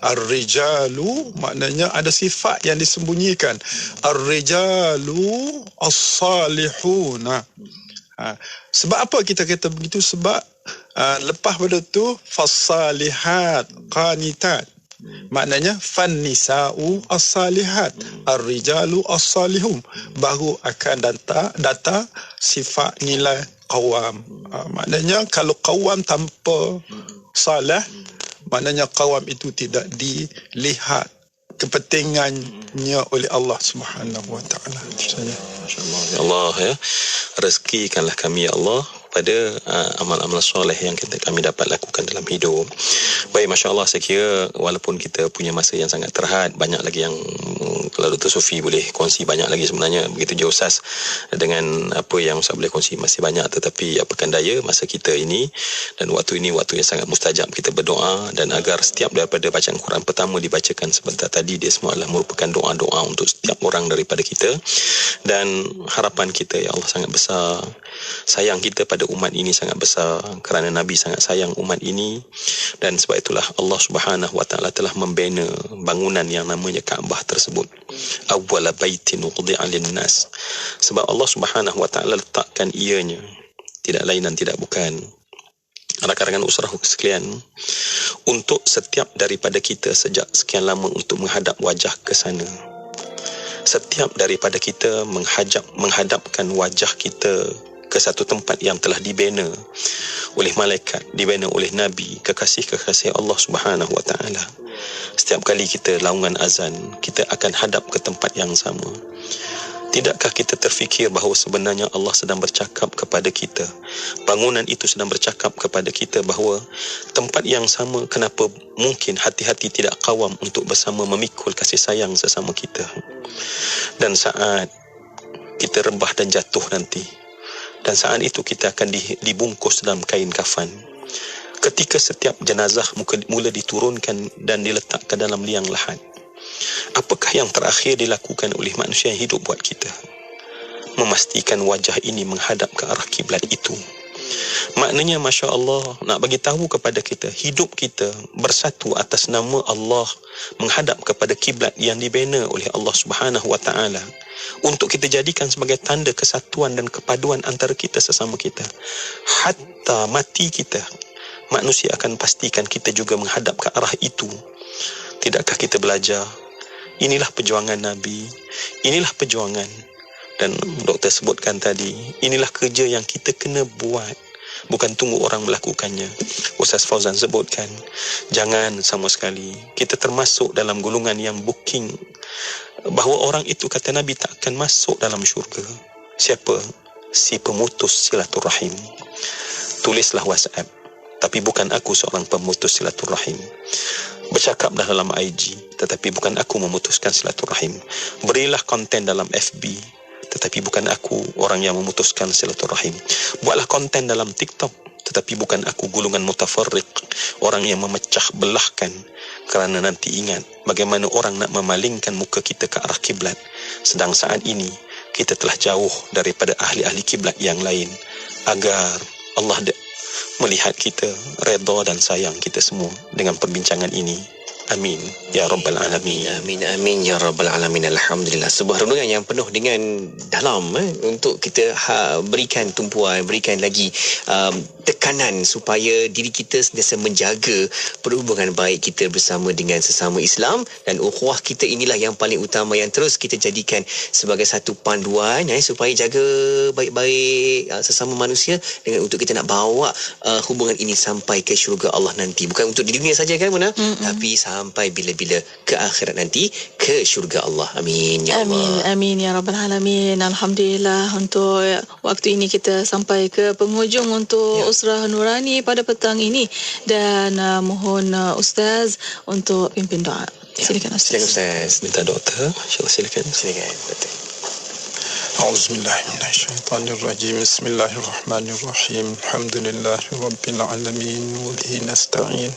Ar-rijalu maknanya ada sifat yang disembunyikan. Ar-rijalu as-salihuna. Sebab apa kita kata begitu? Sebab lepas pada tu fas-salihat qanitat. Maknanya fan-nisa'u as-salihat, ar-rijalu as-salihun, baru akan data sifat nilai qawam. Maknanya kalau qawam tanpa salih, maknanya qawam itu tidak dilihat kepentingannya oleh Allah Subhanahu wa taala. Masya-Allah. Ya Allah ya. Rezekikanlah kami ya Allah pada amal-amal soleh yang kami dapat lakukan dalam hidup. Baik, Masya Allah, saya kira walaupun kita punya masa yang sangat terhad, banyak lagi yang kalau Dr. Sufi boleh kongsi banyak lagi sebenarnya. Begitu je Ustaz, dengan apa yang Ustaz boleh kongsi masih banyak, tetapi apakan daya masa kita ini dan waktu ini waktu yang sangat mustajab kita berdoa, dan agar setiap daripada bacaan Quran pertama dibacakan sebentar tadi, dia semua adalah merupakan doa-doa untuk setiap orang daripada kita. Dan harapan kita ya Allah sangat besar, sayang kita pada umat ini sangat besar, kerana Nabi sangat sayang umat ini, dan sebab itulah Allah Subhanahu wa taala telah membina bangunan yang namanya Kaabah tersebut, awwala baitin wudi'a lin-nas. Sebab Allah Subhanahu wa taala letakkan ianya tidak lain dan tidak bukan, rakan-rakan usrah sekalian, untuk setiap daripada kita sejak sekian lama untuk menghadap wajah ke sana. Setiap daripada kita menghadapkan wajah kita ke satu tempat yang telah dibina oleh malaikat, dibina oleh Nabi, kekasih-kekasih Allah Subhanahu wa taala. Setiap kali kita laungan azan, kita akan hadap ke tempat yang sama. Tidakkah kita terfikir bahawa sebenarnya Allah sedang bercakap kepada kita, bangunan itu sedang bercakap kepada kita bahawa tempat yang sama, kenapa mungkin hati-hati tidak qawam untuk bersama memikul kasih sayang sesama kita. Dan saat kita rebah dan jatuh nanti, dan saat itu kita akan dibungkus dalam kain kafan. Ketika setiap jenazah mula diturunkan dan diletakkan dalam liang lahat, apakah yang terakhir dilakukan oleh manusia yang hidup buat kita? Memastikan wajah ini menghadap ke arah kiblat itu. Maknanya Masya Allah, nak bagi tahu kepada kita, hidup kita bersatu atas nama Allah, menghadap kepada kiblat yang dibina oleh Allah Subhanahu wa taala, untuk kita jadikan sebagai tanda kesatuan dan kepaduan antara kita sesama kita. Hatta mati kita, manusia akan pastikan kita juga menghadap ke arah itu. Tidakkah kita belajar? Inilah perjuangan Nabi, inilah perjuangan, dan doktor sebutkan tadi, inilah kerja yang kita kena buat, bukan tunggu orang melakukannya. Ustaz Fauzan sebutkan, jangan sama sekali kita termasuk dalam golongan yang booking bahawa orang itu, kata Nabi, tak akan masuk dalam syurga. Siapa? Si pemutus silaturahim. Tulislah WhatsApp, tapi bukan aku seorang pemutus silaturahim. Bercakaplah dalam IG, tetapi bukan aku memutuskan silaturahim. Berilah konten dalam FB, tetapi bukan aku orang yang memutuskan silaturahim. Buatlah konten dalam TikTok, tetapi bukan aku golongan mutafarriq, orang yang memecah belahkan. Kerana nanti ingat bagaimana orang nak memalingkan muka kita ke arah kiblat, sedang saat ini kita telah jauh daripada ahli-ahli kiblat yang lain, agar Allah melihat kita, redha dan sayang kita semua dengan perbincangan ini. Amin ya rabbal alamin. Amin ya rabbal alamin. Alhamdulillah. Sebuah renungan yang penuh dengan dalam untuk kita berikan tumpuan, berikan lagi tekanan supaya diri kita sentiasa menjaga perhubungan baik kita bersama dengan sesama Islam, dan ukhuwah kita inilah yang paling utama yang terus kita jadikan sebagai satu panduan supaya jaga baik-baik sesama manusia dengan untuk kita nak bawa hubungan ini sampai ke syurga Allah nanti. Bukan untuk di dunia saja kan Mona, tapi sampai bila-bila ke akhirat nanti ke syurga Allah. Amin ya Allah. Amin ya rabbal alamin. Alhamdulillah, untuk waktu ini kita sampai ke penghujung untuk Usrah Nurani pada petang ini, dan mohon Ustaz untuk pimpin doa. Silakan Ustaz. Silakan Ustaz. Minta doktor, insyaAllah silakan. Silakan doktor. A'udzubillahiminasyaitanirrajim. Bismillahirrahmanirrahim. Alhamdulillahi rabbil alamin wa bihi nasta'in.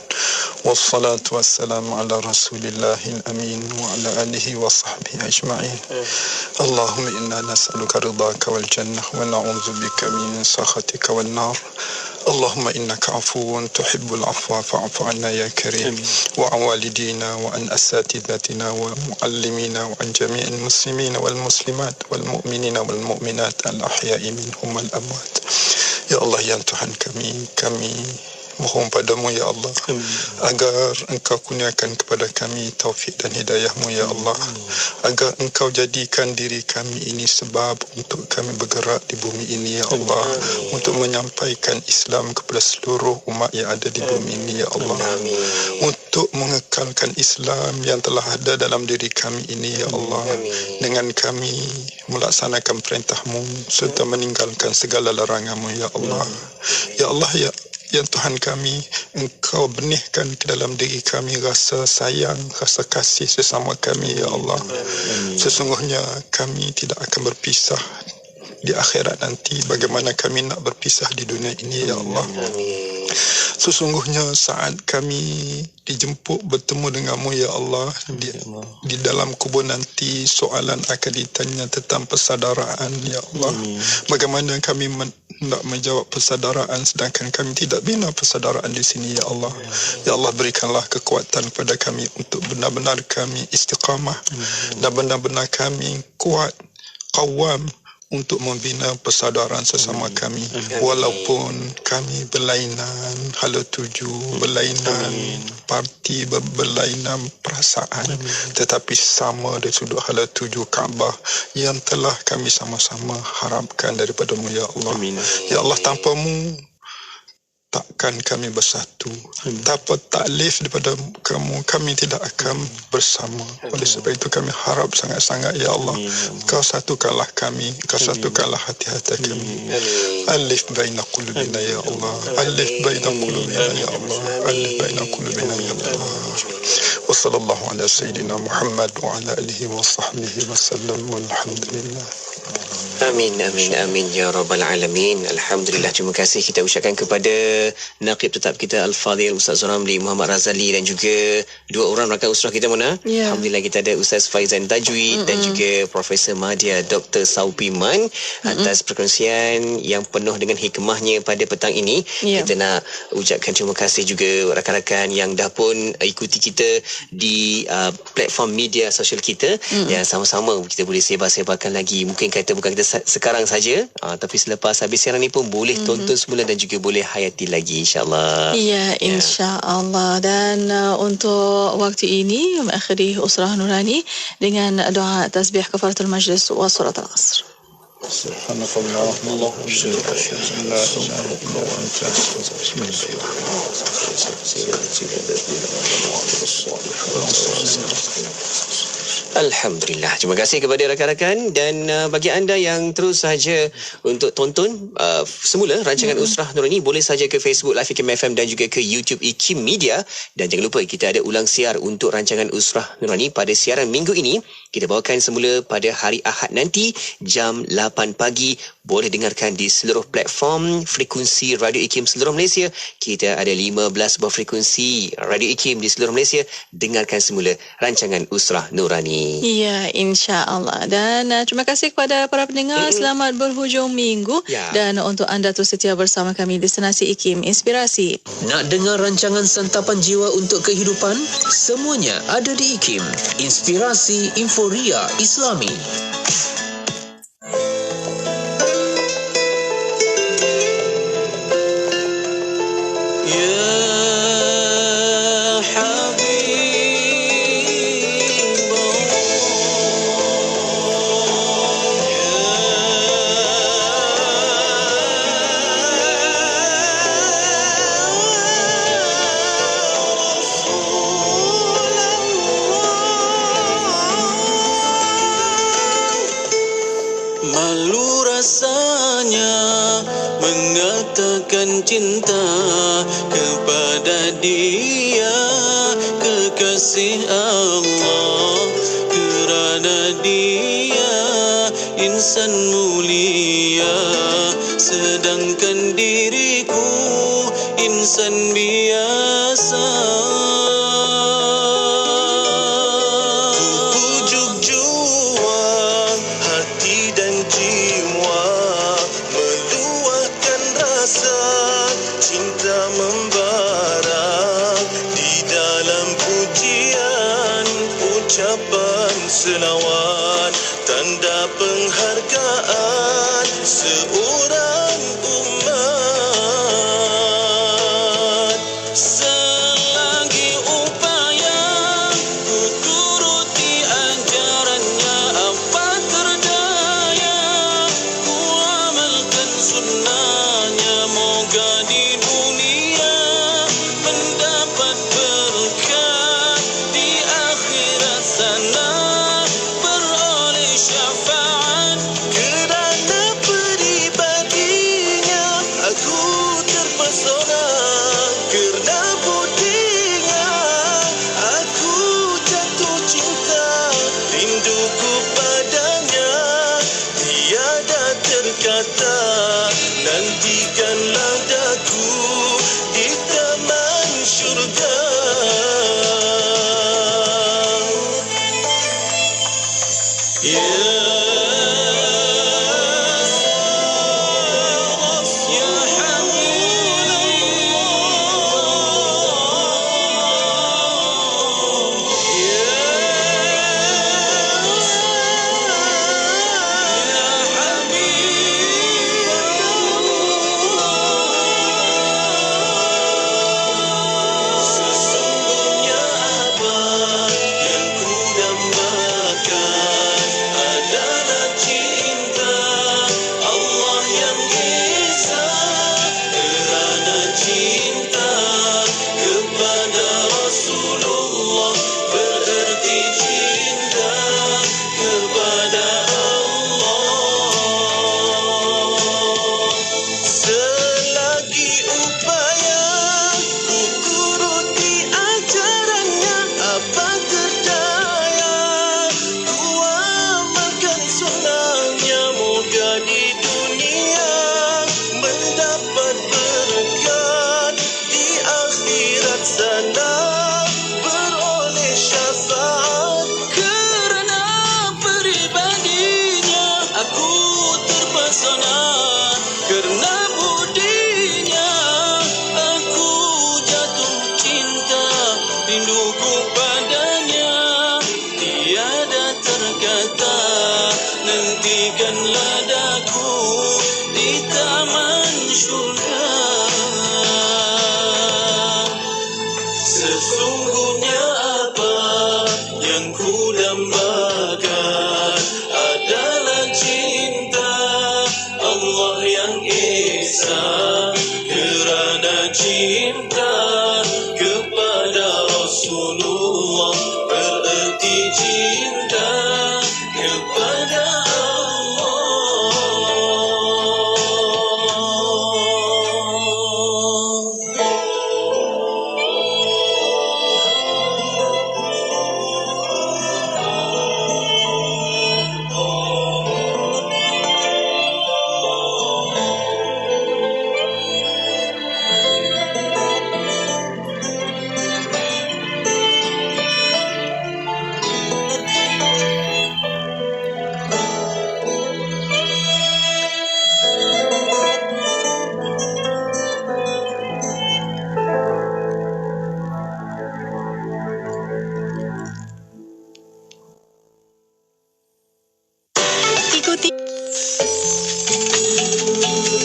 Wassalatu wassalamu ala rasulillahil amin wa ala alihi wa sahbihi ajma'in. Allahumma inna nas'aluka ridhaka wal jannah wa na'udzubika min sakhatika wan nar. اللهم إنك عفو تحب العفو فاعف عنا يا كريم وعن والدينا وعن أساتذتنا ومعلمينا وعن جميع المسلمين والمسلمات والمؤمنين والمؤمنات الأحياء منهم والأموات. Ya Allah, yang Tuhan kami mohon padamu ya Allah, agar engkau kurniakan kepada kami taufik dan hidayahmu ya Allah, agar engkau jadikan diri kami ini sebab untuk kami bergerak di bumi ini ya Allah, untuk menyampaikan Islam kepada seluruh umat yang ada di bumi ini ya Allah, untuk mengekalkan Islam yang telah ada dalam diri kami ini ya Allah, dengan kami melaksanakan perintahmu serta meninggalkan segala laranganmu ya Allah. Ya Allah, ya Tuhan kami, engkau benihkan ke dalam diri kami rasa sayang, rasa kasih sesama kami ya Allah. Sesungguhnya kami tidak akan berpisah di akhirat nanti, bagaimana kami nak berpisah di dunia ini ya Allah. Sesungguhnya saat kami dijemput bertemu denganmu ya Allah, di dalam kubur nanti soalan akan ditanya tentang persaudaraan ya Allah. Bagaimana kami nak menjawab persaudaraan sedangkan kami tidak bina persaudaraan di sini ya Allah. Ya Allah, berikanlah kekuatan kepada kami untuk benar-benar kami istiqamah dan benar-benar kami kuat, qawam untuk membina persaudaraan sesama kami, walaupun kami berlainan hala tuju, berlainan parti, berlainan perasaan, tetapi sama dari sudut hala tuju Kaabah yang telah kami sama-sama harapkan daripadamu ya Allah. Ya Allah, tanpamu takkan kami bersatu. Tanpa taklif daripada kamu, kami tidak akan bersama. Oleh sebab itu kami harap sangat-sangat ya Allah, Kau satukanlah kami, Kau satukanlah hati-hati kami. Alif baina qulubina ya Allah, alif baina qulubina ya Allah, alif baina qulubina ya Allah. Wa sallallahu ala sayyidina Muhammad wa ala alihi wa sahbihi wa sallam, walhamdulillah. Amin, amin, amin ya rabbal alamin. Alhamdulillah, terima kasih kita ucapkan kepada Naqib tetap kita Al-Fadhil Ustaz Ramli Muhammad Razali, dan juga dua orang rakan usrah kita Mona. Alhamdulillah, kita ada Ustaz Faizan Tajwid dan juga Profesor Madya Dr. Saupiman atas perkongsian yang penuh dengan hikmahnya pada petang ini. Kita nak ucapkan terima kasih juga rakan-rakan yang dah pun ikuti kita di platform media sosial kita, yang sama-sama kita boleh sebar-sebarkan lagi. Mungkin kata bukan kita sekarang saja, tapi selepas habis siaran ni pun boleh tonton semula dan juga boleh hayati lagi insya-Allah. Ya, insya-Allah. Dan untuk waktu ini mengakhiri Usrah Nurani dengan doa tasbih kafaratul majlis wa surat al-asr. Subhanallah, Alhamdulillah. Terima kasih kepada rakan-rakan, dan bagi anda yang terus saja untuk tonton semula rancangan Usrah Nurani, boleh saja ke Facebook Live IKIM FM dan juga ke YouTube IKIM Media. Dan jangan lupa kita ada ulang siar untuk rancangan Usrah Nurani pada siaran minggu ini. kita bawakan semula pada hari Ahad nanti jam 8 pagi. Boleh dengarkan di seluruh platform frekuensi Radio IKIM seluruh Malaysia. Kita ada 15 buah frekuensi Radio IKIM di seluruh Malaysia. Dengarkan semula rancangan Usrah Nurani. Ya, insya-Allah. Dan terima kasih kepada para pendengar. Selamat berhujung minggu. Ya. Dan untuk anda terus setia bersama kami Destinasi IKIM Inspirasi. Nak dengar rancangan santapan jiwa untuk kehidupan? Semuanya ada di IKIM. Inspirasi Inforia Islami. Malu rasanya mengatakan cinta kepada dia, kekasih Allah, kerana dia insan mulia, sedangkan diriku insan biasa. Selawat, tanda penghargaan seorang umat. Selagi upaya ku turuti ajarannya, apa terdaya ku amalkan sunnahnya, moga di dunia mendapat berkat, di akhirat sana syafaat. Kerana peribadinya aku terpesona, kerana budinya aku jatuh cinta, rinduku padanya tiada terkata. Nantikanlah daku di taman syurga. Nantikanlah daku di taman syurga. Sesungguhnya apa yang ku dambakan adalah cinta Allah yang Esa, kerana cinta kepada Rasulullah bererti cinta kepada Allah. ikuti.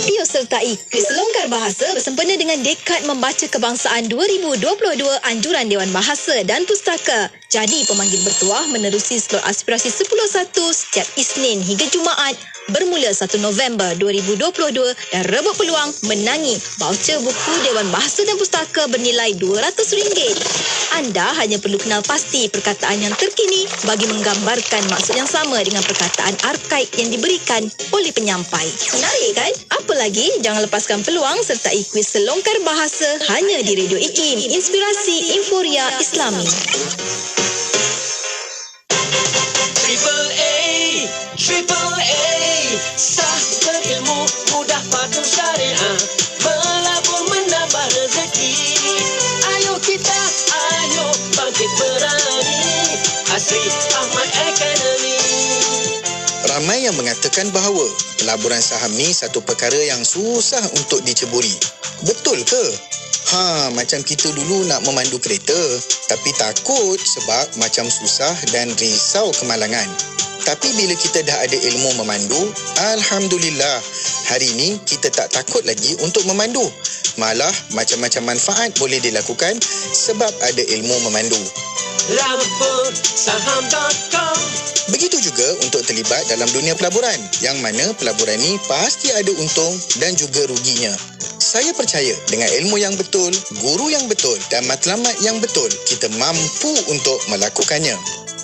Bio sertai kuis longgar bahasa bersempena dengan Dekad Membaca Kebangsaan 2022 Anjuran Dewan Bahasa dan Pustaka. Jadi pemanggil bertuah menerusi slot aspirasi 10.1 setiap Isnin hingga Jumaat bermula 1 November 2022 dan rebut peluang menangi voucher buku Dewan Bahasa dan Pustaka bernilai RM200. Anda hanya perlu kenal pasti perkataan yang terkini bagi menggambarkan maksud yang sama dengan perkataan arkaik yang diberikan oleh penyampai. Menarik kan? Apa lagi? Jangan lepaskan peluang sertai kuis selongkar bahasa hanya di Radio IKIM, Inspirasi Inforia Islami. Triple A, sah berilmu, mudah patuh syariah, melabur menambah rezeki. Ayo kita, ayo bangkit berani, Asri Ahmad Academy. Ramai yang mengatakan bahawa pelaburan saham ni satu perkara yang susah untuk diceburi. Betul ke? Macam kita dulu nak memandu kereta, tapi takut sebab macam susah dan risau kemalangan. Tapi bila kita dah ada ilmu memandu, Alhamdulillah, hari ini kita tak takut lagi untuk memandu. Malah macam-macam manfaat boleh dilakukan sebab ada ilmu memandu. Labursaham.com. Begitu juga untuk terlibat dalam dunia pelaburan, yang mana pelaburan ni pasti ada untung dan juga ruginya. Saya percaya dengan ilmu yang betul, guru yang betul dan matlamat yang betul, kita mampu untuk melakukannya.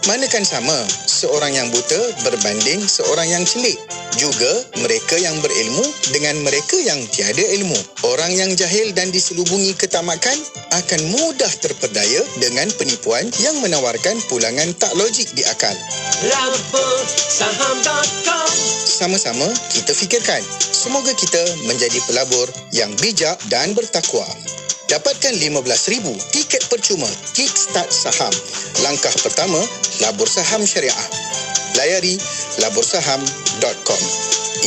Manakan sama seorang yang buta berbanding seorang yang celik. Juga mereka yang berilmu dengan mereka yang tiada ilmu. Orang yang jahil dan diselubungi ketamakan akan mudah terperdaya dengan penipuan yang menawarkan pulangan tak logik di akal. Labursaham.com. Sama-sama kita fikirkan. Semoga kita menjadi pelabur yang bijak dan bertakwa. Dapatkan 15,000 tiket percuma Kickstart Saham. Langkah pertama, labur saham syariah. Layari labursaham.com.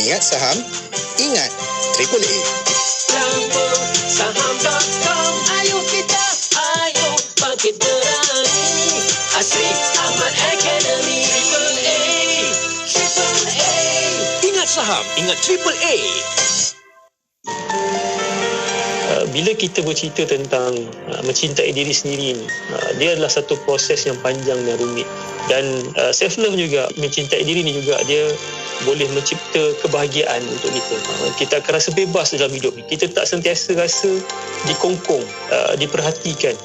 Ingat saham, ingat AAA. Labursaham.com. Ayo kita, ayo bangkit berani, Asri Ahmad Academy. Triple A. Ingat saham, ingat AAA. Bila kita bercerita tentang mencintai diri sendiri ni, dia adalah satu proses yang panjang dan rumit. Dan self-love juga, mencintai diri ni juga, dia boleh mencipta kebahagiaan untuk kita. Kita akan rasa bebas dalam hidup ni. Kita tak sentiasa rasa dikongkong, diperhatikan.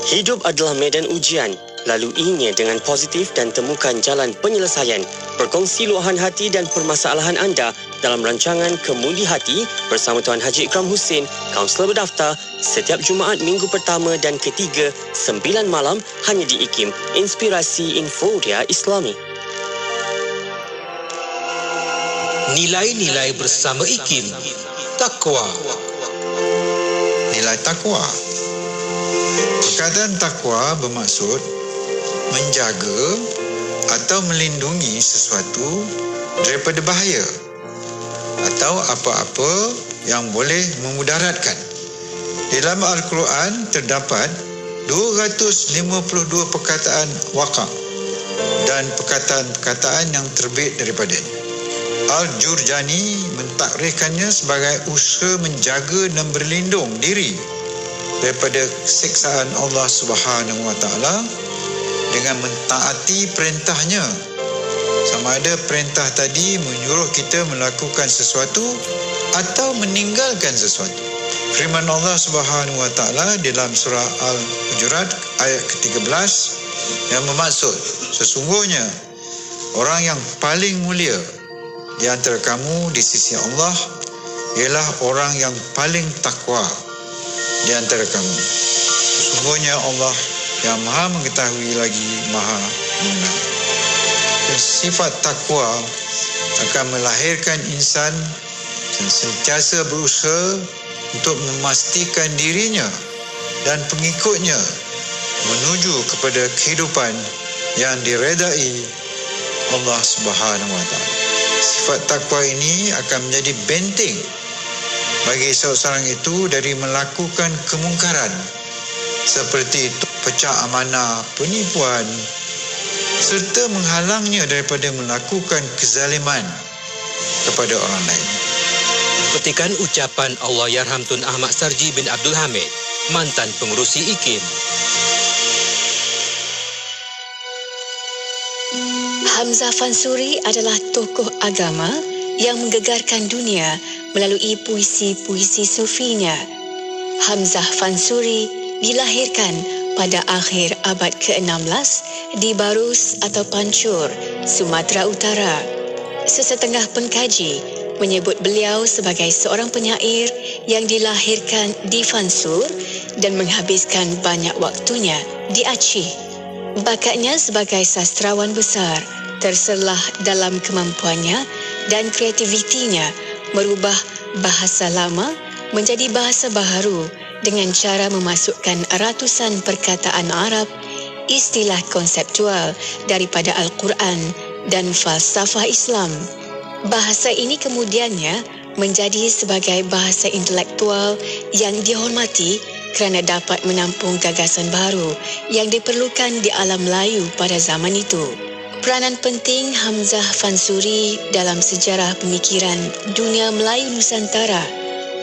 Hidup adalah medan ujian. Laluinya dengan positif dan temukan jalan penyelesaian. Berkongsi luahan hati dan permasalahan anda dalam rancangan Kemudi Hati bersama Tuan Haji Ikram Hussein, kaunselor berdaftar, setiap Jumaat minggu pertama dan ketiga 9 malam hanya di IKIM, Inspirasi Inforia Islami. Nilai-nilai bersama IKIM. Takwa. Nilai takwa. Perkataan takwa bermaksud menjaga atau melindungi sesuatu daripada bahaya atau apa-apa yang boleh memudaratkan. Dalam Al-Quran terdapat 252 perkataan waqa' dan perkataan-perkataan yang terbit daripadanya. Al-Jurjani mentakrifkannya sebagai usaha menjaga dan berlindung diri daripada siksaan Allah Subhanahu Wa Taala dengan mentaati perintahnya. Sama ada perintah tadi menyuruh kita melakukan sesuatu atau meninggalkan sesuatu. Firman Allah Subhanahu Wa Taala dalam surah Al-Hujurat ayat ke-13 yang bermaksud, sesungguhnya orang yang paling mulia di antara kamu di sisi Allah ialah orang yang paling takwa di antara kamu. Sesungguhnya Allah yang maha mengetahui lagi maha mengenal. Sifat takwa akan melahirkan insan yang sentiasa berusaha untuk memastikan dirinya dan pengikutnya menuju kepada kehidupan yang diredai Allah Subhanahu Wa Taala. Sifat takwa ini akan menjadi benteng bagi seseorang itu dari melakukan kemungkaran seperti pecah amanah, penipuan, serta menghalangnya daripada melakukan kezaliman kepada orang lain. Petikan ucapan Allahyarham Tun Ahmad Sarji bin Abdul Hamid, mantan pengerusi IKIM. Hamzah Fansuri adalah tokoh agama yang menggegarkan dunia melalui puisi-puisi sufinya. Hamzah Fansuri dilahirkan pada akhir abad ke-16 di Barus atau Pancur, Sumatera Utara. Sesetengah pengkaji menyebut beliau sebagai seorang penyair yang dilahirkan di Fansur dan menghabiskan banyak waktunya di Aceh. Bakatnya sebagai sastrawan besar terselah dalam kemampuannya dan kreativitinya merubah bahasa lama menjadi bahasa baharu dengan cara memasukkan ratusan perkataan Arab, istilah konseptual daripada Al-Quran dan falsafah Islam. Bahasa ini kemudiannya menjadi sebagai bahasa intelektual yang dihormati kerana dapat menampung gagasan baru yang diperlukan di alam Melayu pada zaman itu. Peranan penting Hamzah Fansuri dalam sejarah pemikiran dunia Melayu Nusantara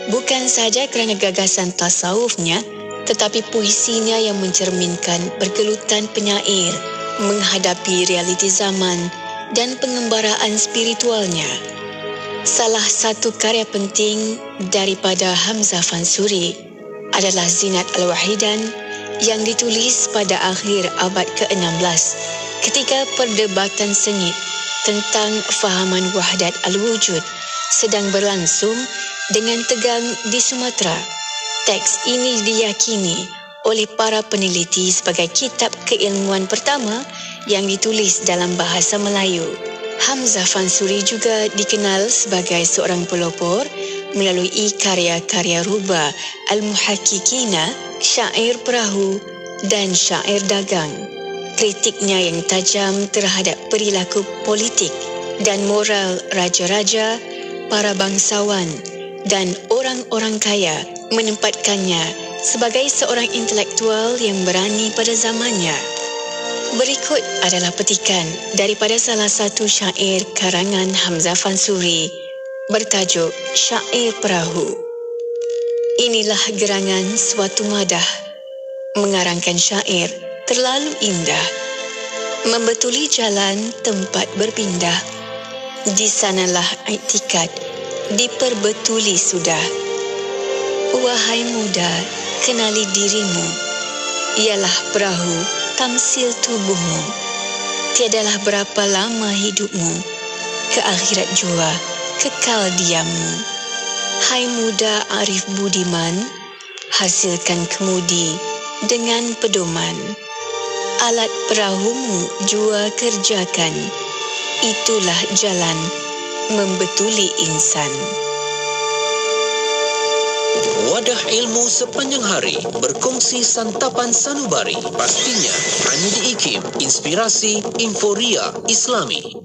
bukan sahaja kerana gagasan tasawufnya, tetapi puisinya yang mencerminkan pergelutan penyair menghadapi realiti zaman dan pengembaraan spiritualnya. Salah satu karya penting daripada Hamzah Fansuri adalah Zinat Al-Wahidan yang ditulis pada akhir abad ke-16 ketika perdebatan sengit tentang fahaman wahdat al-wujud sedang berlangsung dengan tegang di Sumatera. Teks ini diyakini oleh para peneliti sebagai kitab keilmuan pertama yang ditulis dalam bahasa Melayu. Hamzah Fansuri juga dikenal sebagai seorang pelopor melalui karya-karya Ruba Al-Muhakkikina, Syair Perahu dan Syair Dagang. Kritiknya yang tajam terhadap perilaku politik dan moral raja-raja, para bangsawan dan orang-orang kaya menempatkannya sebagai seorang intelektual yang berani pada zamannya. Berikut adalah petikan daripada salah satu syair karangan Hamzah Fansuri bertajuk Syair Perahu. Inilah gerangan suatu madah, mengarangkan syair terlalu indah, membetuli jalan tempat berpindah. Di sanalah iktikad diperbetuli sudah. Wahai muda, kenali dirimu, ialah perahu tamsil tubuhmu. Tiadalah berapa lama hidupmu, ke akhirat jua kekal diammu. Hai muda arif budiman, hasilkan kemudi dengan pedoman. Alat perahumu jua kerjakan, itulah jalan membetuli insan. Wadah ilmu sepanjang hari, berkongsi santapan sanubari. Pastinya hanya di IKIM, Inspirasi Inforia Islami.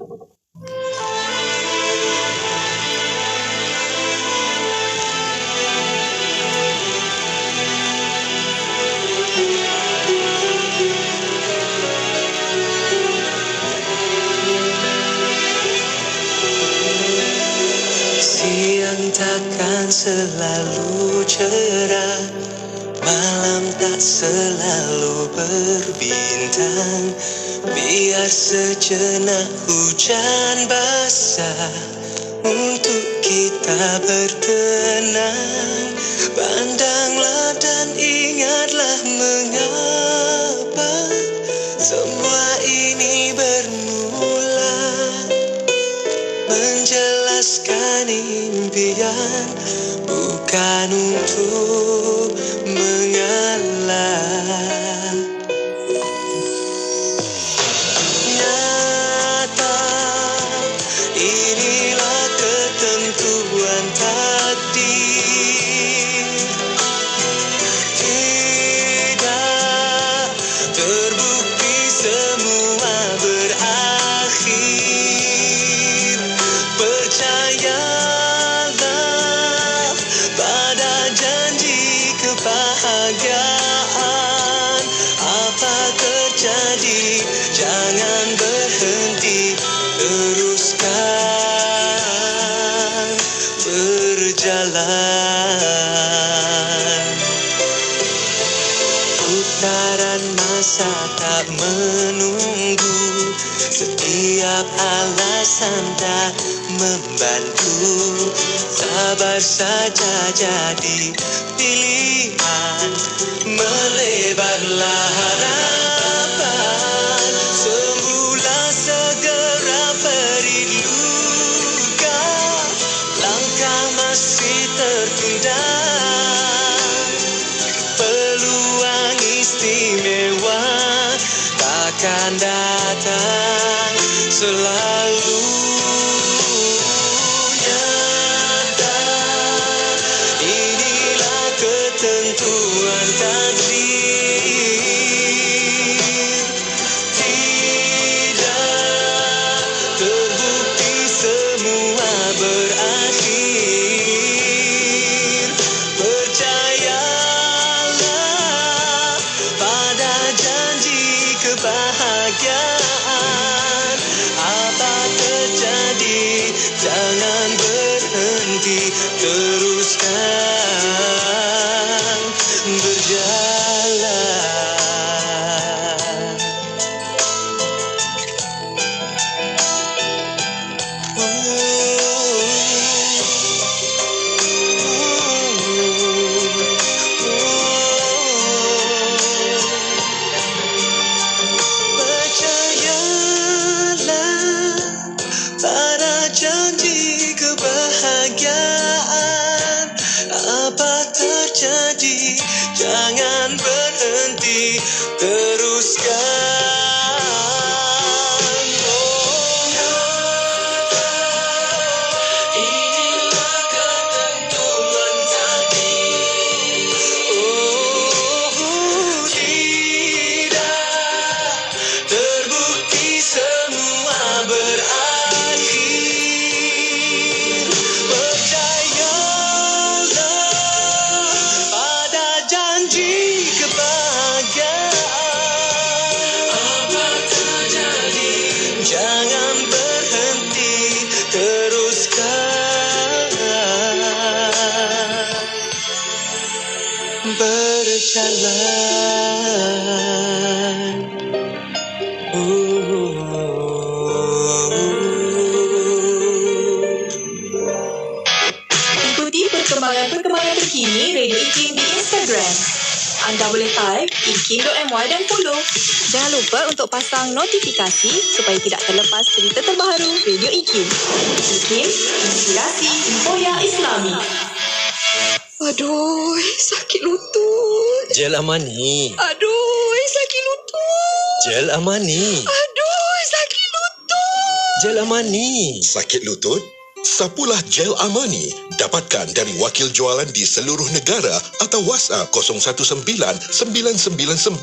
Siang takkan selalu cerah, malam tak selalu berbintang. Biar sejenak hujan basah untuk kita bertenang. Pandanglah dan ingatlah mengapa semua ini bermula. Menjelaskan impian bukan untuk mengalah. Nyata inilah ketentuan takdir. Tidak terbukti semua berakhir. Percayalah pada janji kebahagiaan. membantu. Sabar saja jadi pilihan, melebarlah harapan. Sembuhlah segera beri luka, langkah masih tertunda. Peluang istimewa takkan datang selalu nyata. Inilah ketentuan takdir. Tidak terbukti semua berakhir. Percayalah pada janji kebahagiaan. Apa terjadi, jangan berhenti, teruskan berjalan. Percayalah pada janji kebahagiaan. Apa terjadi, jangan berhenti, teruskan. Inilah ketentuan takdir. Tidak terbukti semua berakhir. Percayalah pada janji kebahagiaan. Apa terjadi, jangan berhenti, teruskan berjalan. Ikuti perkembangan terkini Radio IKIM di Instagram. Anda boleh type ikim.my dan follow. Jangan lupa untuk pasang notifikasi supaya tidak terlepas cerita terbaru Radio IKIM. IKIM, inspirasi Infoya Islami. Aduh, sakit lutut. Gel Amani. Aduh, sakit lutut. Gel Amani. Aduh, sakit lutut. Gel Amani. Sakit lutut? Sapulah Gel Amani. Dapatkan dari wakil jualan di seluruh negara atau WhatsApp 01999966686.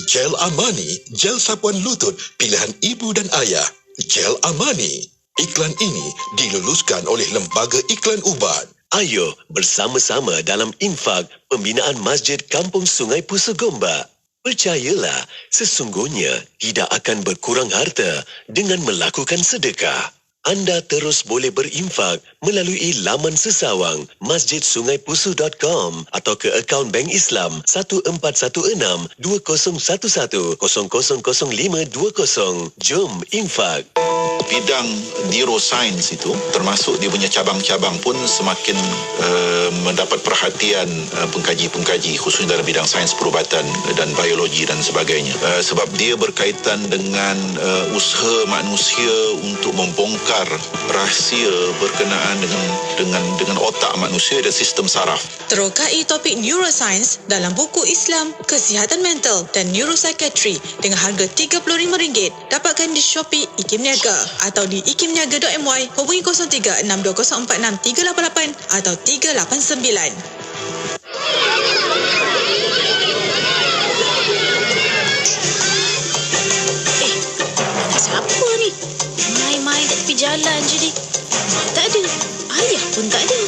Gel Amani, gel sapuan lutut pilihan ibu dan ayah. Gel Amani. Iklan ini diluluskan oleh Lembaga Iklan Ubat. Ayo bersama-sama dalam infak pembinaan Masjid Kampung Sungai Pusu Gombak. Percayalah, sesungguhnya tidak akan berkurang harta dengan melakukan sedekah. Anda terus boleh berinfak melalui laman sesawang masjidsungai.pusu.com atau ke akaun Bank Islam 1416-2011-000520. Jom infak. Bidang neuroscience itu termasuk dia punya cabang-cabang pun semakin mendapat perhatian pengkaji-pengkaji khususnya dalam bidang sains perubatan dan biologi dan sebagainya, sebab dia berkaitan dengan usaha manusia untuk membongkar rahsia berkenaan dengan otak manusia dan sistem saraf. Terokai topik neuroscience dalam buku Islam, Kesihatan Mental dan Neuropsychiatry dengan harga RM35. Dapatkan di Shopee IKIM Niaga atau di ikimniaga.my. Hubungi 0362466388 atau 389. Siapa ni? Main-main kat tepi jalan je ni. Tak ada. Ayah pun tak ada.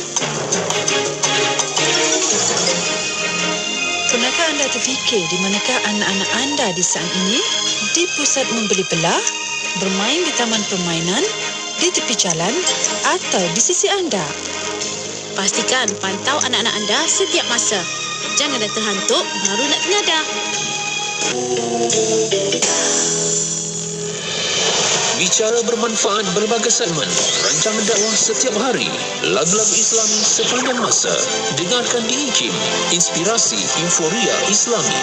Pernahkah anda terfikir di manakah anak-anak anda di saat ini? Di pusat membeli belah, bermain di taman permainan, di tepi jalan atau di sisi anda? Pastikan pantau anak-anak anda setiap masa. Jangan dah terhantuk baru nak ternyadar. Bicara bermanfaat berbagai segmen, rancangan dakwah setiap hari, lagu-lagu Islami sepanjang masa. Dengarkan di IKIM, Inspirasi Inforia Islami.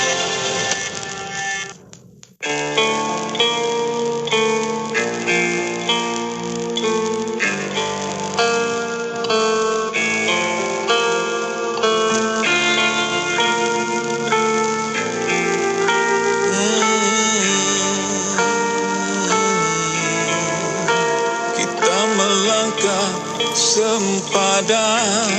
Sempadan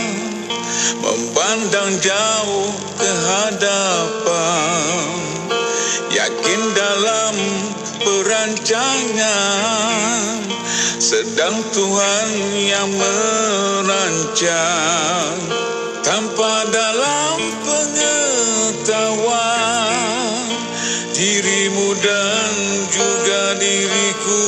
memandang jauh ke hadapan, yakin dalam perancangan sedang Tuhan yang merancang, tanpa dalam pengetahuan dirimu dan juga diriku.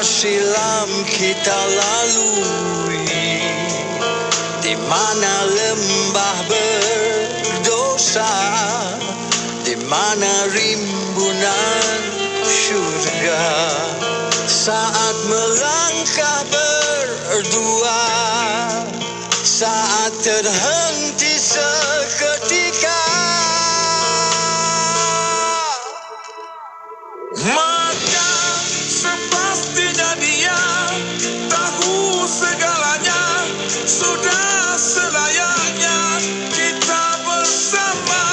Silam kita lalui, di mana lembah berdosa, di mana rimbunan syurga. Saat melangkah berdua, saat terhenti seketika, maka sepastinya dia tahu segalanya. Sudah selayaknya kita bersama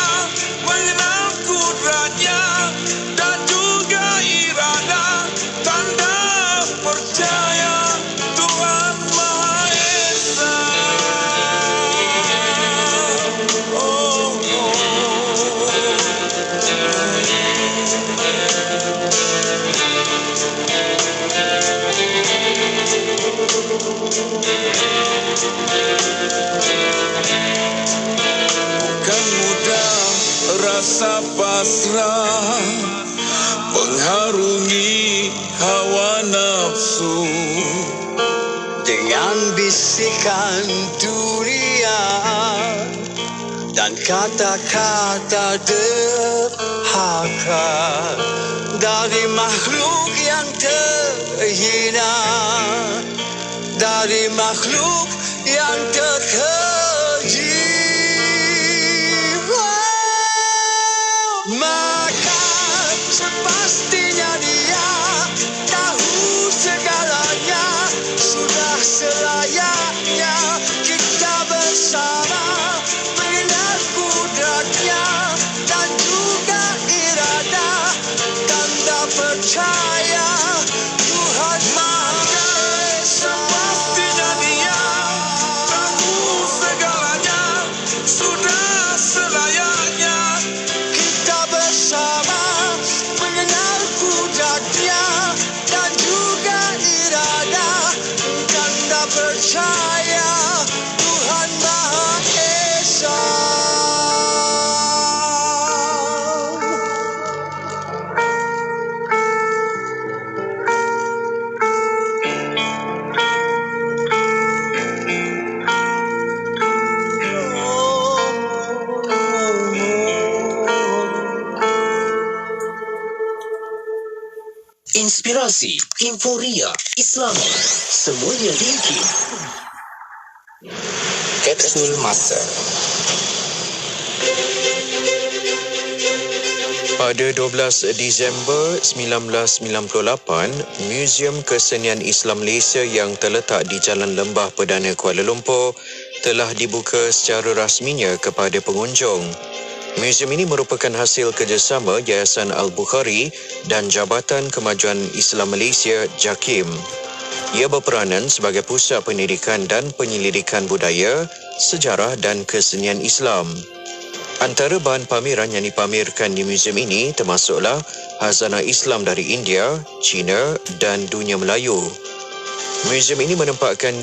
mengenal kudratnya dan juga irada, tanda percaya Tuhan Maha Esa. Bukan mudah rasa pasrah mengharungi hawa nafsu, dengan bisikan dunia dan kata-kata derhaka dari makhluk yang terhina, dari makhluk yang terkeji. Maka sepastinya dia tahu segalanya. Sudah selayaknya kita bersama mengenal kudratnya dan juga irada, tanda percaya Tuhan Maha Esa. Sepastinya dia tahu segalanya. Sudah selayaknya kita bersama mengenal kudratnya dan juga irada, tanda percaya Tuhan Maha Esa. Inspirasi Inforia Islami. Semuanya di IKIM. Kapsul Masa. Pada 12 Disember 1998, Muzium Kesenian Islam Malaysia yang terletak di Jalan Lembah Perdana Kuala Lumpur telah dibuka secara rasminya kepada pengunjung. Muzium ini merupakan hasil kerjasama Yayasan Al-Bukhari dan Jabatan Kemajuan Islam Malaysia JAKIM. Ia berperanan sebagai pusat pendidikan dan penyelidikan budaya, sejarah dan kesenian Islam. Antara bahan pameran yang dipamerkan di muzium ini termasuklah khazanah Islam dari India, China dan dunia Melayu. Muzium ini menempatkan